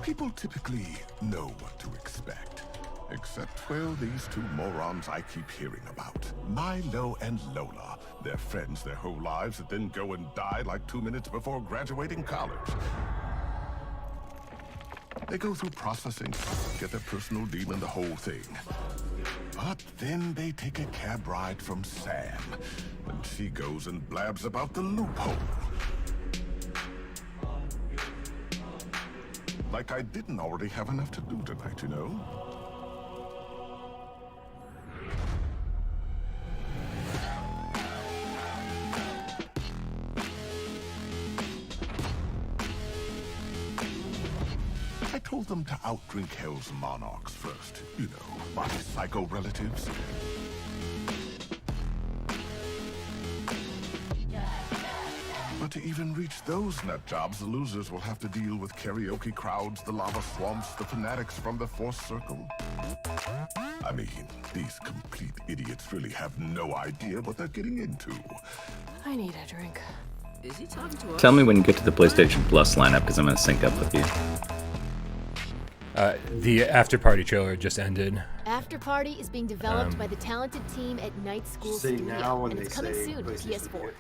people typically know what to expect. Except, well, these two morons I keep hearing about. Milo and Lola. They're friends their whole lives that then go and die like 2 minutes before graduating college. They go through processing, get their personal demon, the whole thing. But then they take a cab ride from Sam when she goes and blabs about the loophole. Like I didn't already have enough to do tonight, you know? I told them to outdrink Hell's monarchs first. You know, my psycho relatives. But to even reach those nut jobs, the losers will have to deal with karaoke crowds, the lava swamps, the fanatics from the Force Circle. I mean, these complete idiots really have no idea what they're getting into. I need a drink. Is he talking to us? Tell me when you get to the PlayStation Plus lineup, because I'm going to sync up with you. The Afterparty trailer just ended. Afterparty is being developed by the talented team at Night School Say Studio, now when and they it's coming say soon to PlayStation PS4.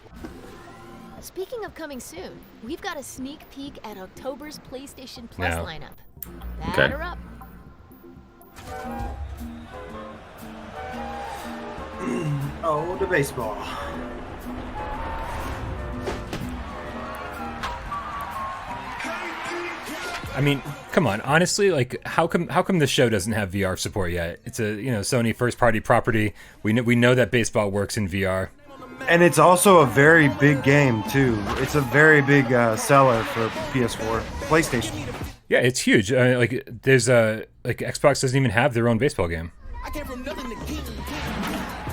Speaking of coming soon, we've got a sneak peek at October's PlayStation Plus Now. lineup. Batter up. Oh, the baseball. I mean, come on, honestly, like how come the show doesn't have VR support yet? It's a Sony first party property. We know that baseball works in VR. And it's also a very big game too. It's a very big seller for PS4, PlayStation. Yeah, it's huge. Like there's like Xbox doesn't even have their own baseball game.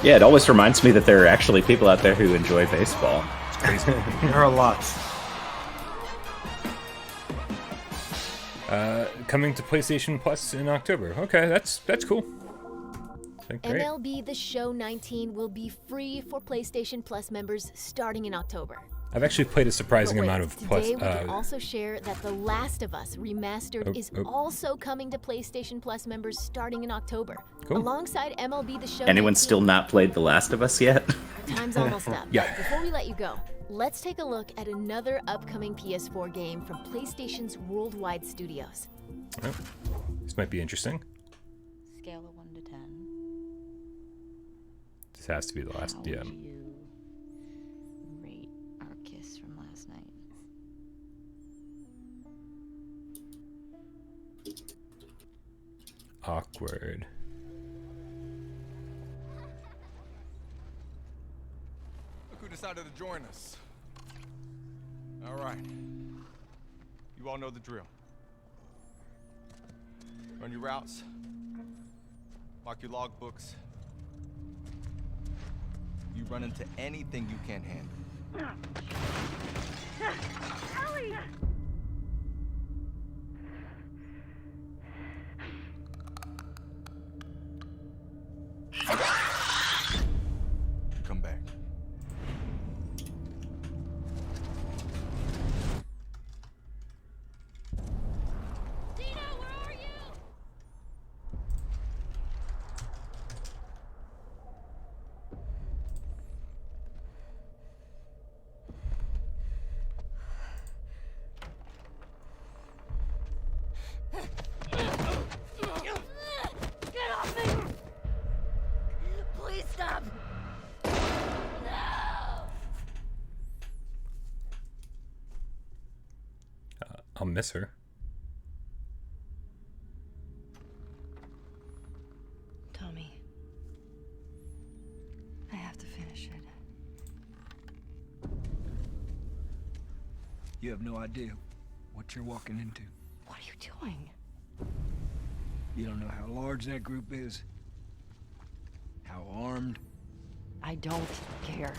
Yeah, it always reminds me that there are actually people out there who enjoy baseball. It's crazy. There are lots. Coming to PlayStation Plus in October. Okay, that's cool. Great. MLB The Show 19 will be free for PlayStation Plus members starting in October. I've actually played a surprising But wait, amount of Plus. Today we can also share that The Last of Us Remastered is also coming to PlayStation Plus members starting in October. Cool. Alongside MLB The Show Anyone 19, still not played The Last of Us yet? Time's almost up. Yeah. But before we let you go, let's take a look at another upcoming PS4 game from PlayStation's worldwide studios. Oh, this might be interesting. Scale of 1 to 10. This has to be the last. How Yeah. would you rate our kiss from last night? Awkward. Look who decided to join us. All right. You all know the drill. Run your routes. Mark your logbooks. You run into anything you can't handle. Ellie! I'll miss her. Tommy, I have to finish it. You have no idea what you're walking into. What are you doing? You don't know how large that group is, how armed. I don't care.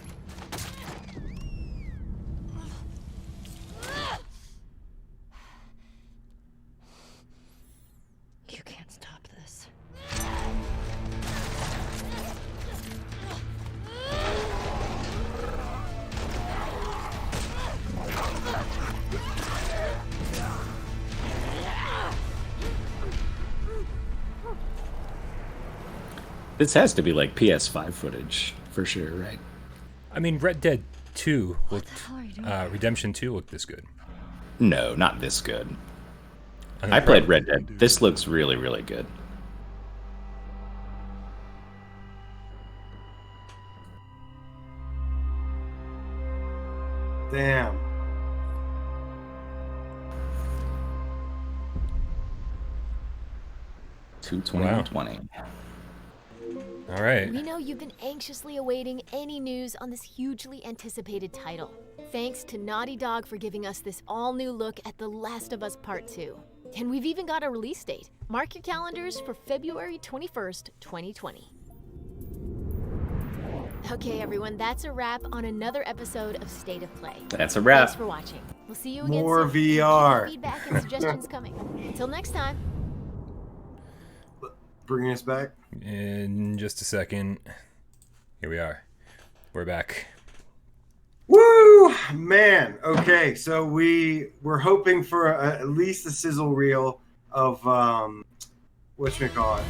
You can't stop this. This has to be like PS5 footage for sure, right? I mean, Red Dead 2 looked, Redemption 2 looked this good. No, not this good. I played Red Dead. This looks really, really good. Damn. Wow. 20. All right. We know you've been anxiously awaiting any news on this hugely anticipated title. Thanks to Naughty Dog for giving us this all-new look at The Last of Us Part II. And we've even got a release date. Mark your calendars for February 21st, 2020. Okay, everyone, that's a wrap on another episode of State of Play. That's a wrap. Thanks for watching. We'll see you again More soon. VR. Keep feedback and suggestions coming. Until next time. Bringing us back in just a second. Here we are. We're back. Woo, man. Okay, so we're hoping for at least a sizzle reel of whatchamacallit,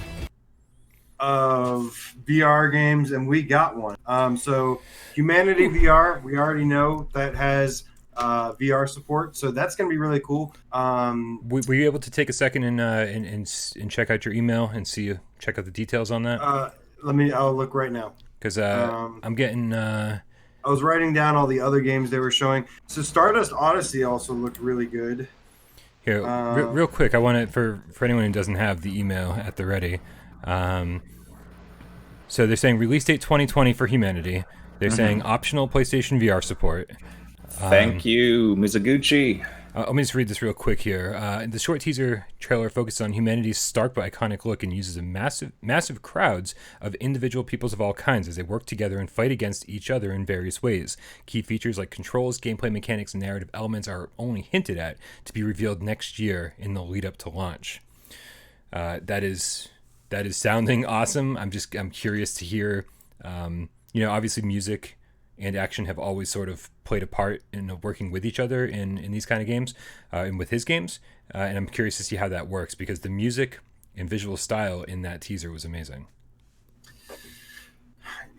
of VR games, and we got one. So Humanity VR, we already know that has VR support, so that's going to be really cool. Were you able to take a second and check out your email and check out the details on that? I'll look right now. Because I'm getting... I was writing down all the other games they were showing. So Stardust Odyssey also looked really good. Here, real quick, I want to, for anyone who doesn't have the email at the ready. So they're saying release date 2020 for Humanity. They're saying optional PlayStation VR support. Thank you, Mizuguchi. Let me just read this real quick here. The short teaser trailer focuses on humanity's stark but iconic look and uses a massive crowds of individual peoples of all kinds as they work together and fight against each other in various ways. Key features like controls, gameplay mechanics, and narrative elements are only hinted at to be revealed next year in the lead up to launch. That is sounding awesome. I'm curious to hear. Obviously music and action have always sort of played a part in working with each other in these kind of games, and with his games. And I'm curious to see how that works because the music and visual style in that teaser was amazing.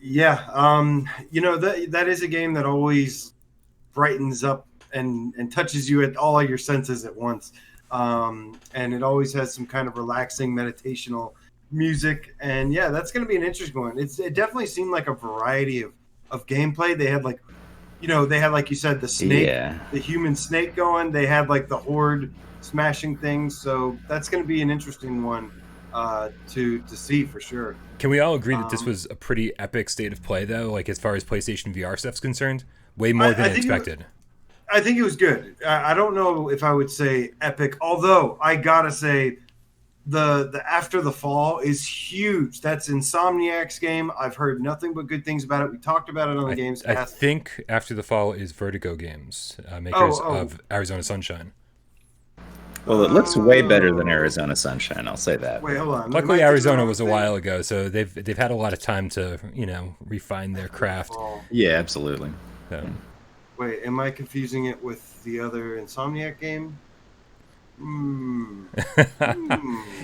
Yeah, that is a game that always brightens up and touches you at all your senses at once. And it always has some kind of relaxing meditational music. And yeah, that's going to be an interesting one. It definitely seemed like a variety of gameplay. They had like you said, the snake, the human snake going. They had like the horde smashing things. So that's going to be an interesting one to see for sure. Can we all agree that this was a pretty epic state of play though? Like as far as PlayStation VR stuff's concerned, way more than expected. I think it was good. I don't know if I would say epic, although I gotta say the After the Fall is huge. That's Insomniac's game. I've heard nothing but good things about it. We talked about it on the Games Cast. I think After the Fall is Vertigo Games, makers of Arizona Sunshine. Well, it looks way better than Arizona Sunshine. I'll say that. Wait, hold on. Luckily, Arizona was a while ago, so they've had a lot of time to refine their craft. Yeah, absolutely. So. Wait, am I confusing it with the other Insomniac game? And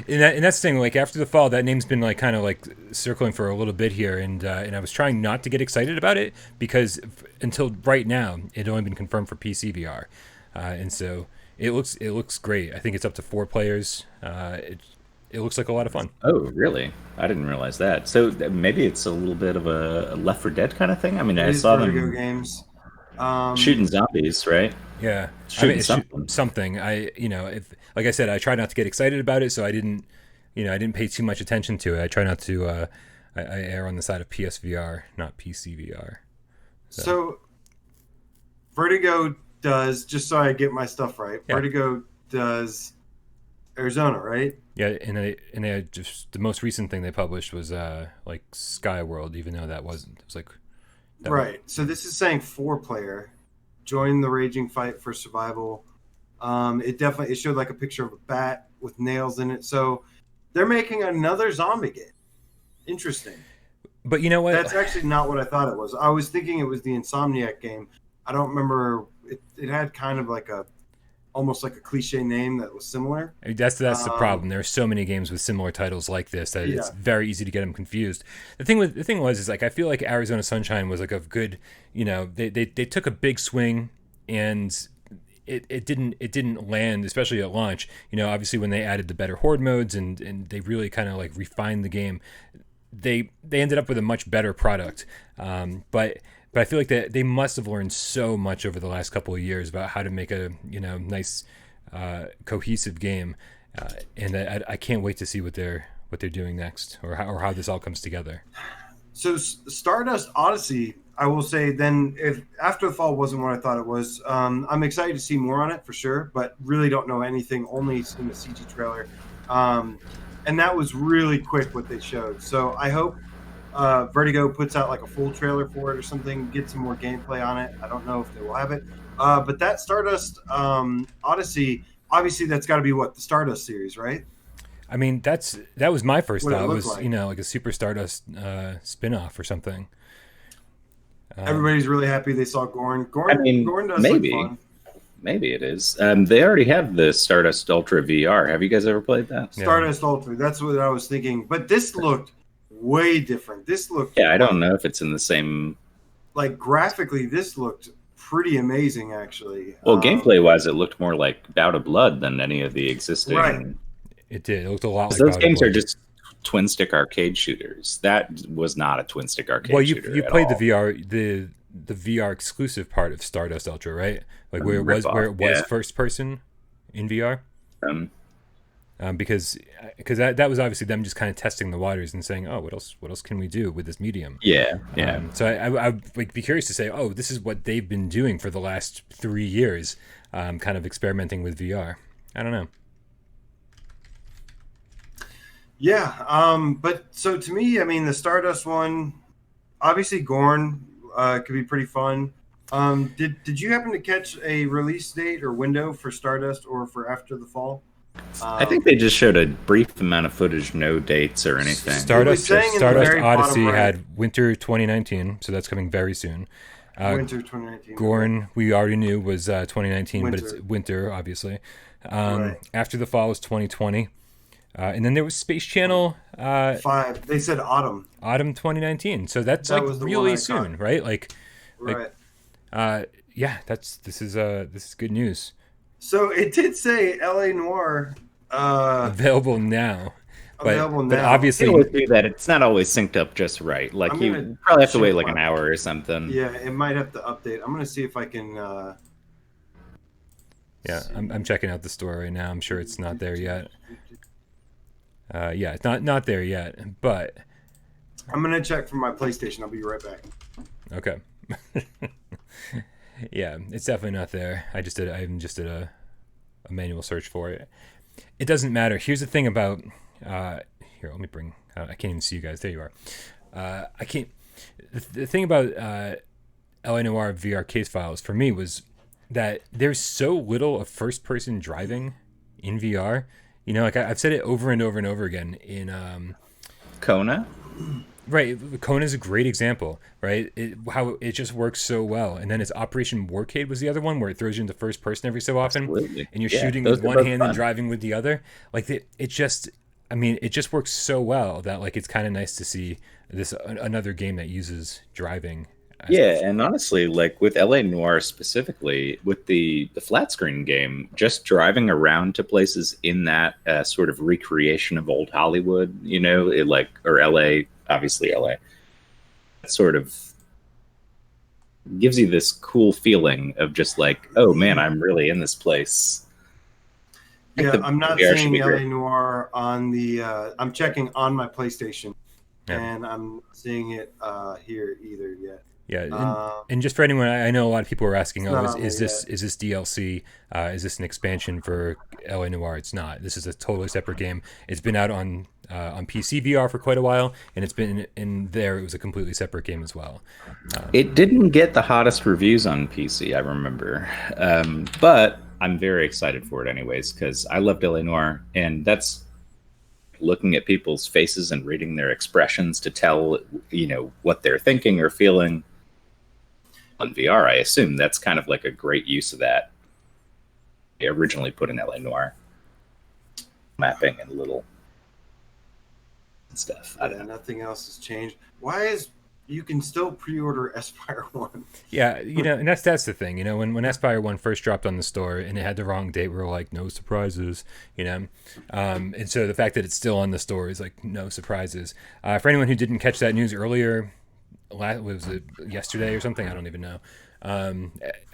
that's the thing. Like After the Fall, that name's been like kind of like circling for a little bit here, and I was trying not to get excited about it because until right now, it had only been confirmed for PC VR, and so it looks great. I think it's up to 4 players. It looks like a lot of fun. Oh, really? I didn't realize that. So maybe it's a little bit of a Left 4 Dead kind of thing. I mean, I saw them. Games. Shooting zombies, right? Yeah, Shooting something. If like I said, I try not to get excited about it, so I didn't pay too much attention to it. I try not to. I err on the side of PSVR, not PCVR. So Vertigo does, just so I get my stuff right. Yeah. Vertigo does Arizona, right? Yeah, and they just the most recent thing they published was like Skyworld, even though that wasn't. It was like right. So this is saying 4-player. Join the raging fight for survival. It showed like a picture of a bat with nails in it. So they're making another zombie game. Interesting. But you know what? That's actually not what I thought it was. I was thinking it was the Insomniac game. I don't remember. It had kind of like almost like a cliche name that was similar. That's the problem. There are so many games with similar titles like this that it's very easy to get them confused. The thing was like I feel like Arizona Sunshine was like a good, they took a big swing and it didn't land, especially at launch. Obviously when they added the better horde modes and they really kind of like refined the game, they ended up with a much better product. But I feel like they must have learned so much over the last couple of years about how to make a nice cohesive game, and I can't wait to see what they're doing next or how this all comes together. So Stardust Odyssey, I will say then, if After the Fall wasn't what I thought it was, I'm excited to see more on it for sure, but really don't know anything, only seen the CG trailer. And that was really quick what they showed. So I hope Vertigo puts out like a full trailer for it or something, get some more gameplay on it. I don't know if they will have it. But that Stardust Odyssey, obviously that's got to be the Stardust series, right? I mean, that was my first thought. It was like a Super Stardust spin-off or something. Everybody's really happy they saw Gorn. Gorn does maybe. look fun. Maybe it is. They already have the Stardust Ultra VR. Have you guys ever played that? Stardust Ultra. That's what I was thinking. But this looked way different. This looked. Yeah, I don't know if it's in the same. Like graphically, this looked pretty amazing, actually. Well, gameplay-wise, it looked more like Bout of Blood than any of the existing. Right. It did. It looked a lot like those games are just twin-stick arcade shooters. That was not a twin-stick arcade shooter. Well, you played the VR, the VR exclusive part of Stardust Ultra, right? Like where it was first person in VR. Because that was obviously them just kind of testing the waters and saying, oh, what else can we do with this medium? Yeah. So I would be curious to say, oh, this is what they've been doing for the last 3 years, kind of experimenting with VR. I don't know. Yeah, but so to me, I mean, the Stardust one, obviously Gorn could be pretty fun. Did you happen to catch a release date or window for Stardust or for After the Fall? I think they just showed a brief amount of footage, no dates or anything. Stardust Odyssey had winter 2019, so that's coming very soon. Winter 2019. Gorn, we already knew was 2019, but it's winter, obviously. Right. After the Fall was 2020. And then there was Space Channel 5. They said autumn 2019. So that's like really soon, right? Right. This is good news. So it did say LA Noire available now. But they obviously always do that. It's not always synced up just right. Like you probably have to wait like an hour or something. Yeah, it might have to update. I'm gonna see if I can. Yeah, I'm checking out the store right now. I'm sure it's not there yet. It's not there yet, but I'm gonna check for my PlayStation. I'll be right back. Okay. Yeah, it's definitely not there. I just did a manual search for it. It doesn't matter. Here's the thing about here. Let me bring. I can't even see you guys. There you are. I can't. The thing about LA Noire VR case files for me was that there's so little of first-person driving in VR. Like I've said it over and over and over again in Kona. Right, Kona is a great example, right? How it just works so well. And then it's Operation Warcade was the other one where it throws you into first person every so often. Absolutely. And you're shooting with one hand and driving with the other. Like it just works so well that like it's kind of nice to see this another game that uses driving. Yeah, and honestly, like with LA Noire specifically, with the flat screen game, just driving around to places in that sort of recreation of old Hollywood, or LA. Obviously LA. Sort of gives you this cool feeling of just like, oh man, I'm really in this place. Yeah, I'm not seeing LA Noire on the. I'm checking on my PlayStation, and I'm seeing it here either yet. Yeah, and just for anyone, I know a lot of people are asking, is this DLC? Is this an expansion for LA Noire? It's not. This is a totally separate game. It's been out on PSVR for quite a while, and it's been in there. It was a completely separate game as well. It didn't get the hottest reviews on PC, I remember, but I'm very excited for it anyways, because I loved LA Noire, and that's looking at people's faces and reading their expressions to tell, what they're thinking or feeling. On VR, I assume that's kind of like a great use of that. They originally put in LA Noire mapping and little stuff. I don't know. Nothing else has changed. Why is you can still pre-order Aspire 1? Yeah, and that's the thing. When Aspire 1 first dropped on the store and it had the wrong date, we were like, no surprises, and so the fact that it's still on the store is like no surprises. For anyone who didn't catch that news earlier, was it yesterday or something? I don't even know.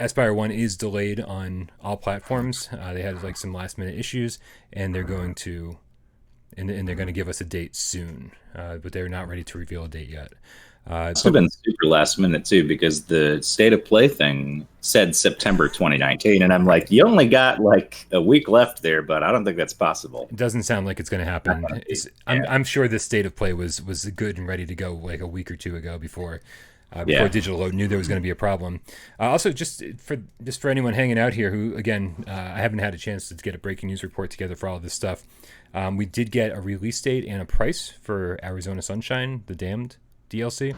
Aspire 1 is delayed on all platforms. They had like some last minute issues, and they're going to give us a date soon, but they're not ready to reveal a date yet. It's been super last minute too, because the state of play thing said September 2019, and I'm like, you only got like a week left there, but I don't think that's possible. It doesn't sound like it's going to happen. I'm sure this state of play was good and ready to go like a week or two ago before DigitalOcean knew there was going to be a problem. Also, just for anyone hanging out here who, again, I haven't had a chance to get a breaking news report together for all of this stuff. We did get a release date and a price for Arizona Sunshine, the Damned DLC,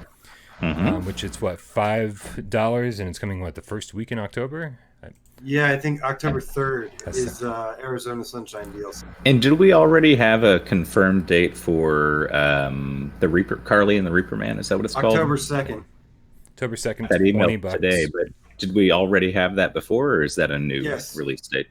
which it's $5, and it's coming the first week in October. Yeah, I think October 3rd is Arizona Sunshine DLC. And did we already have a confirmed date for the Reaper, Carly and the Reaper Man? Is that what it's called? October 2nd. October 2nd. That email today, but did we already have that before, or is that a new release date?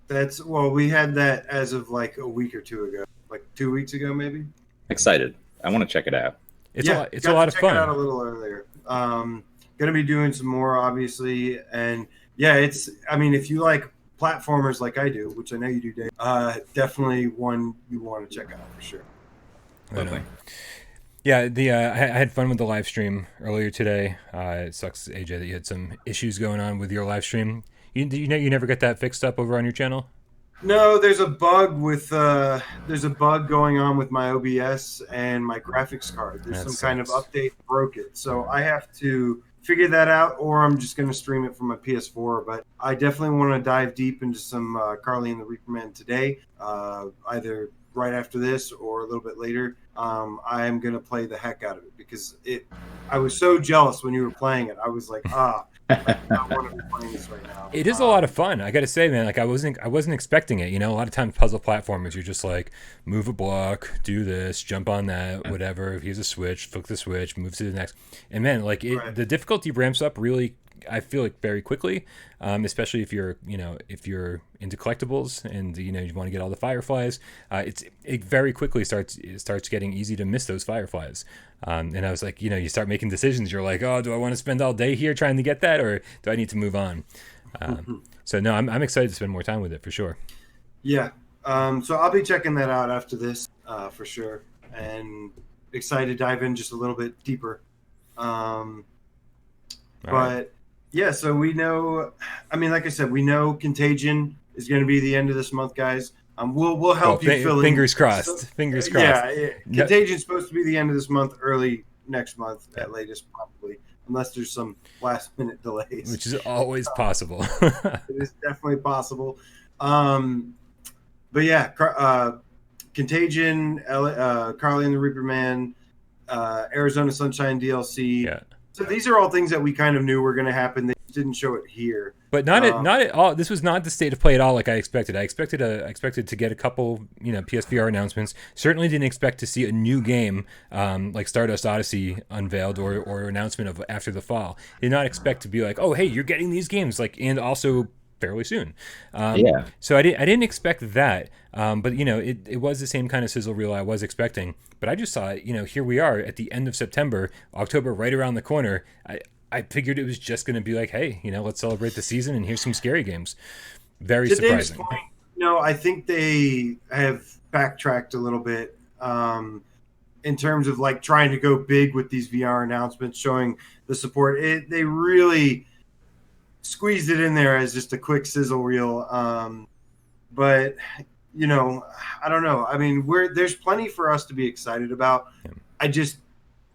We had that as of like a week or two ago, like 2 weeks ago, maybe. Excited! I want to check it out. It's a lot of fun. Check it out a little earlier. Gonna be doing some more, obviously, and if you like platformers like I do, which I know you do, Dave, definitely one you want to check out for sure. Okay. Yeah, I had fun with the live stream earlier today. It sucks, AJ, that you had some issues going on with your live stream. You never got that fixed up over on your channel? No, there's a bug going on with my OBS and my graphics card. There's some kind of update broke it, so I have to figure that out, or I'm just going to stream it from my PS4. But I definitely want to dive deep into some Carly and the Reaper Man today, either right after this or a little bit later. I am going to play the heck out of it because I was so jealous when you were playing it. I was like, I want to be playing this right now. It is a lot of fun. I got to say, man, like I wasn't expecting it. A lot of times puzzle platformers, you're just like, move a block, do this, jump on that, whatever. Here's a switch, flick the switch, move to the next. And man, like the difficulty ramps up really, I feel like, very quickly, especially if you're into collectibles and you want to get all the fireflies. It very quickly starts getting easy to miss those fireflies. And I was like, you start making decisions. You're like, oh, do I want to spend all day here trying to get that, or do I need to move on? So no, I'm excited to spend more time with it for sure. Yeah. So I'll be checking that out after this for sure, and excited to dive in just a little bit deeper. Yeah, so we know. Like I said, we know Contagion is going to be the end of this month, guys. We'll help you fill in. Fingers crossed. Fingers crossed. Yeah, Contagion's supposed to be the end of this month, early next month at latest, probably, unless there's some last minute delays, which is always possible. It is definitely possible. But yeah, Contagion, Carly and the Reaper Man, Arizona Sunshine DLC. Yeah. So these are all things that we kind of knew were going to happen. They didn't show it here. But not at all. This was not the state of play at all like I expected. I expected to get a couple, PSVR announcements. Certainly didn't expect to see a new game like Stardust Odyssey unveiled or announcement of after the fall. Did not expect to be like, oh, hey, you're getting these games, and also fairly soon. So I didn't expect that. But it was the same kind of sizzle reel I was expecting. But I just saw, here we are at the end of September, October right around the corner. I figured it was just going to be like, hey, let's celebrate the season and here's some scary games. Very To Dave's surprising. point, I think they have backtracked a little bit in terms of like trying to go big with these VR announcements, showing the support. They really squeezed it in there as just a quick sizzle reel. But I don't know. I mean, there's plenty for us to be excited about. Yeah. I just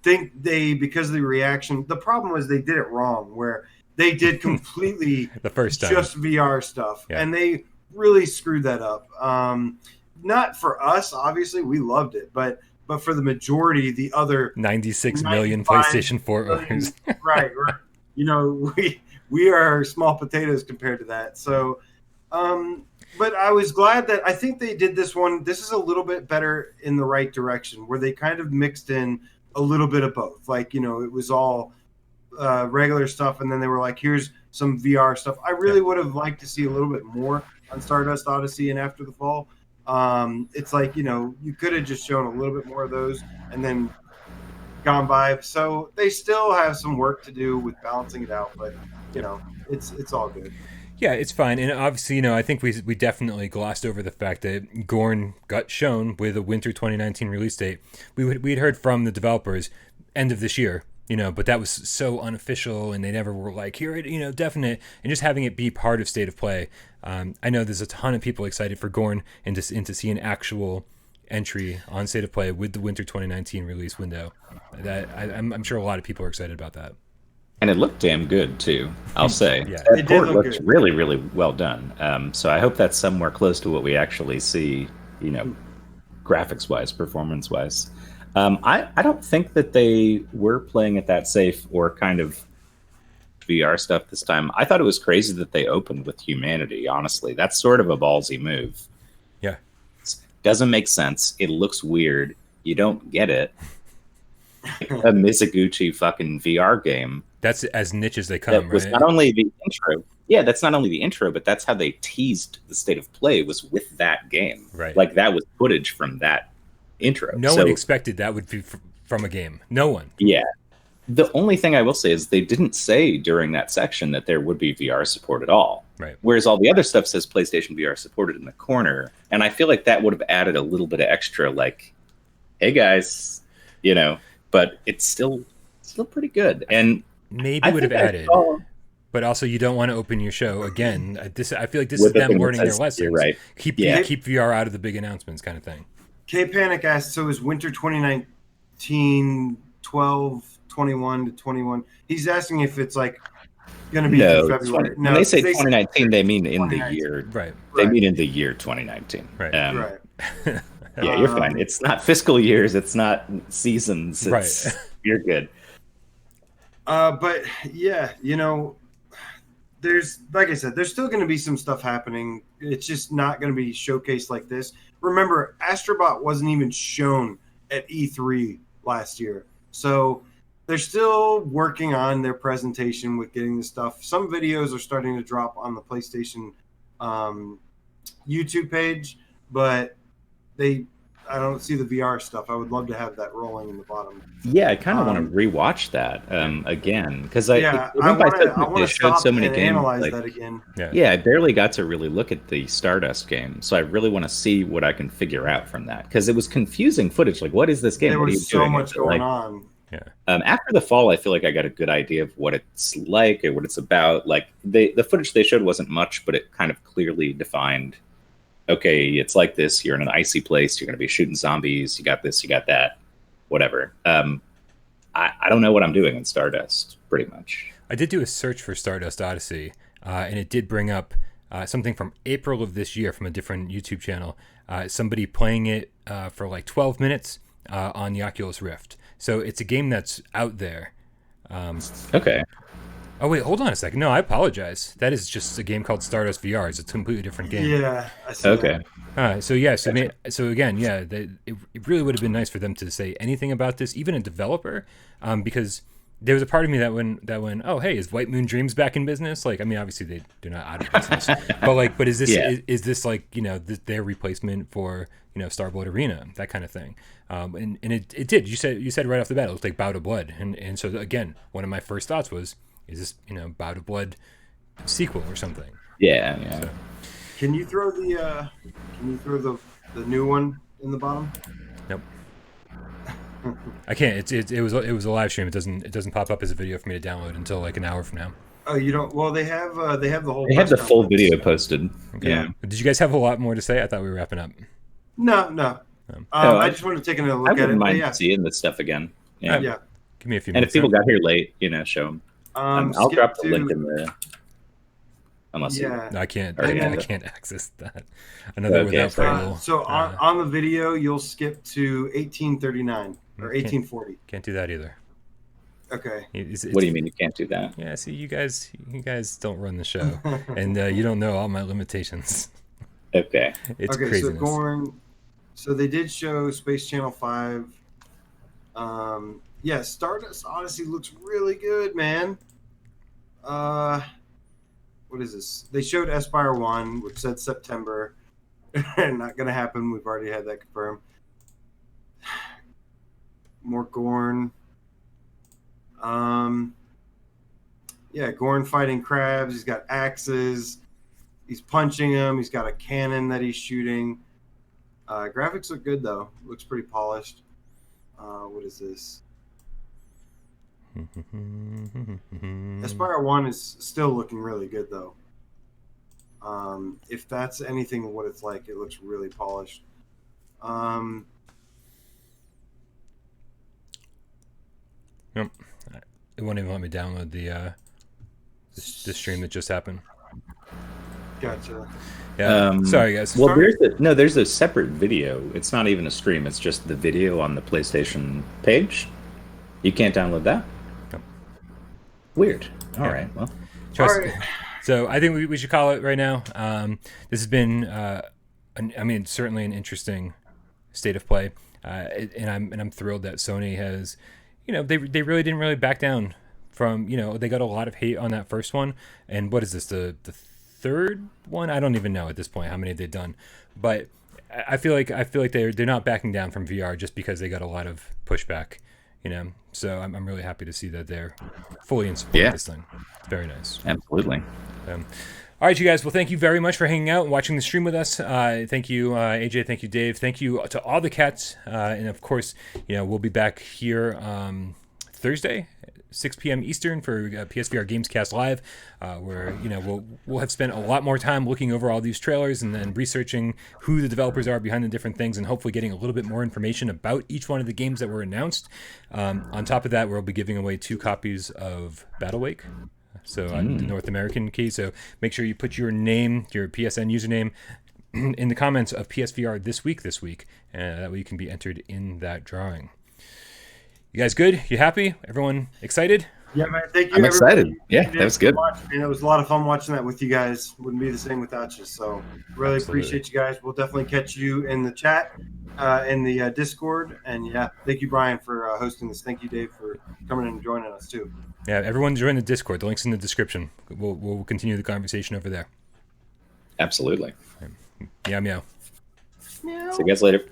think because of the reaction, the problem was they did it wrong, where they did completely the first time just VR stuff, and they really screwed that up. Not for us, obviously, we loved it, but for the majority, the other 96 million PlayStation 4 owners, right? We are small potatoes compared to that. So, but I was glad that I think they did this one. This is a little bit better in the right direction, where they kind of mixed in a little bit of both. Like, it was all regular stuff, and then they were like, here's some VR stuff. I really would have liked to see a little bit more on Stardust Odyssey and After the Fall. It's like, you could have just shown a little bit more of those and then gone by. So they still have some work to do with balancing it out, but it's all good. Yeah, it's fine. And obviously, I think we definitely glossed over the fact that Gorn got shown with a winter 2019 release date. We'd heard from the developers end of this year, but that was so unofficial, and they never were like, here, definite. And just having it be part of State of Play. I know there's a ton of people excited for Gorn and to see an actual entry on State of Play with the winter 2019 release window. That I'm sure a lot of people are excited about that. And it looked damn good too, I'll say. Yeah. That port looked really, really well done. So I hope that's somewhere close to what we actually see, graphics-wise, performance-wise. I don't think that they were playing it that safe or kind of VR stuff this time. I thought it was crazy that they opened with humanity, honestly. That's sort of a ballsy move. Yeah. It doesn't make sense. It looks weird. You don't get it. A Mizuguchi fucking VR game. That's as niche as they come, that was right? Not only the intro. Yeah, that's not only the intro, but that's how they teased the State of Play was with that game. Right. Like that was footage from that intro. No one expected that would be from a game. No one. Yeah. The only thing I will say is they didn't say during that section that there would be VR support at all. Right. Whereas all the other stuff says PlayStation VR supported in the corner. And I feel like that would have added a little bit of extra, like, hey guys, but it's still pretty good. And maybe would have added, but also you don't want to open your show again. I feel like this is them learning their lessons. You're right. Keep VR out of the big announcements, kind of thing. K-Panic asked, so is winter 2019 12/21 to 21? He's asking if it's like going to be February. When they say 2019, they mean in the year. Right. They mean in the year 2019. Right. Right. Yeah, you're fine. It's not fiscal years. It's not seasons. It's, you're good. But yeah, there's, like I said, there's still going to be some stuff happening. It's just not going to be showcased like this. Remember, Astrobot wasn't even shown at E3 last year. So they're still working on their presentation with getting this stuff. Some videos are starting to drop on the PlayStation YouTube page, but I don't see the VR stuff. I would love to have that rolling in the bottom. Yeah, I kind of want to rewatch that again because I want to showed so many and games. Analyze that again. Yeah, I barely got to really look at the Stardust game, so I really want to see what I can figure out from that because it was confusing footage. Like, what is this game? There what are you was so doing? much going on. Yeah. After the fall, I feel like I got a good idea of what it's like and what it's about. Like the footage they showed wasn't much, but it kind of clearly defined. Okay, it's like this. You're in an icy place. You're going to be shooting zombies. You got this. You got that. Whatever. I don't know what I'm doing in Stardust. Pretty much. I did do a search for Stardust Odyssey, and it did bring up something from April of this year from a different YouTube channel. Somebody playing it for like 12 minutes on the Oculus Rift. So it's a game that's out there. Okay. Oh, wait, hold on a second. No, I apologize. That is just a game called Stardust VR. It's a completely different game. Yeah. I see okay. So again, it really would have been nice for them to say anything about this, even a developer, because there was a part of me that went, oh hey, is White Moon Dreams back in business? Like, I mean, obviously they're not out of business, but is this is this like, you know, their replacement for, you know, Starblood Arena, that kind of thing? And it did. You said right off the bat it looked like Bout of Blood, and so again, one of my first thoughts was, is this, you know, Bout of Blood sequel or something? Yeah. So, can you throw the new one in the bottom? Nope. I can't. It was a live stream. It doesn't pop up as a video for me to download until like an hour from now. Oh, you don't? Well, they have the whole. They have the full video posted. Okay. Yeah. Did you guys have a lot more to say? I thought we were wrapping up. No. I just wanted to take another look at it. I wouldn't mind seeing this stuff again. Yeah. Give me a few minutes. And if people got here late, you know, show them. I'll drop the link in the. Unless no, I can't. I can't access that. Another without Parole. So on the video, you'll skip to 1839 or 1840. Can't do that either. Okay. What do you mean you can't do that? Yeah. See, you guys don't run the show, and you don't know all my limitations. Okay. It's craziness. So Gorn. So they did show Space Channel 5. Stardust Odyssey looks really good, man. What is this? They showed Espire 1, which said September. Not going to happen. We've already had that confirmed. More Gorn. Gorn fighting crabs. He's got axes. He's punching them. He's got a cannon that he's shooting. Graphics look good, though. Looks pretty polished. What is this? Aspire 1 is still looking really good, though. If that's anything what it's like, it looks really polished. Nope. It won't even let me download the stream that just happened. Gotcha. Yeah. Sorry, guys. Well, there's a separate video. It's not even a stream. It's just the video on the PlayStation page. You can't download that? No. Weird. All right. Well. So I think we should call it right now. This has been, certainly an interesting state of play, and I'm thrilled that Sony has, they really didn't back down from, they got a lot of hate on that first one, and what is this, the third one? I don't even know at this point how many they've done, but I feel like they're not backing down from VR just because they got a lot of pushback. So I'm really happy to see that they're fully in support of this thing. It's very nice. Absolutely. All right, you guys. Well, thank you very much for hanging out and watching the stream with us. Thank you, AJ. Thank you, Dave. Thank you to all the cats. And of course, we'll be back here Thursday, 6 p.m. Eastern for PSVR Gamescast Live, where we'll have spent a lot more time looking over all these trailers and then researching who the developers are behind the different things, and hopefully getting a little bit more information about each one of the games that were announced. On top of that, we'll be giving away 2 copies of Battle Wake, so the North American key. So make sure you put your name, your PSN username, in the comments of PSVR this week, and that way you can be entered in that drawing. You guys good? You happy? Everyone excited? Yeah, man. Thank you. I'm excited. Yeah, that was good. It was a lot of fun watching that with you guys. Wouldn't be the same without you. So really appreciate you guys. We'll definitely catch you in the chat, in the Discord. And yeah, thank you, Brian, for hosting this. Thank you, Dave, for coming and joining us too. Yeah, everyone join the Discord. The link's in the description. We'll continue the conversation over there. Absolutely. Meow meow. See you guys later.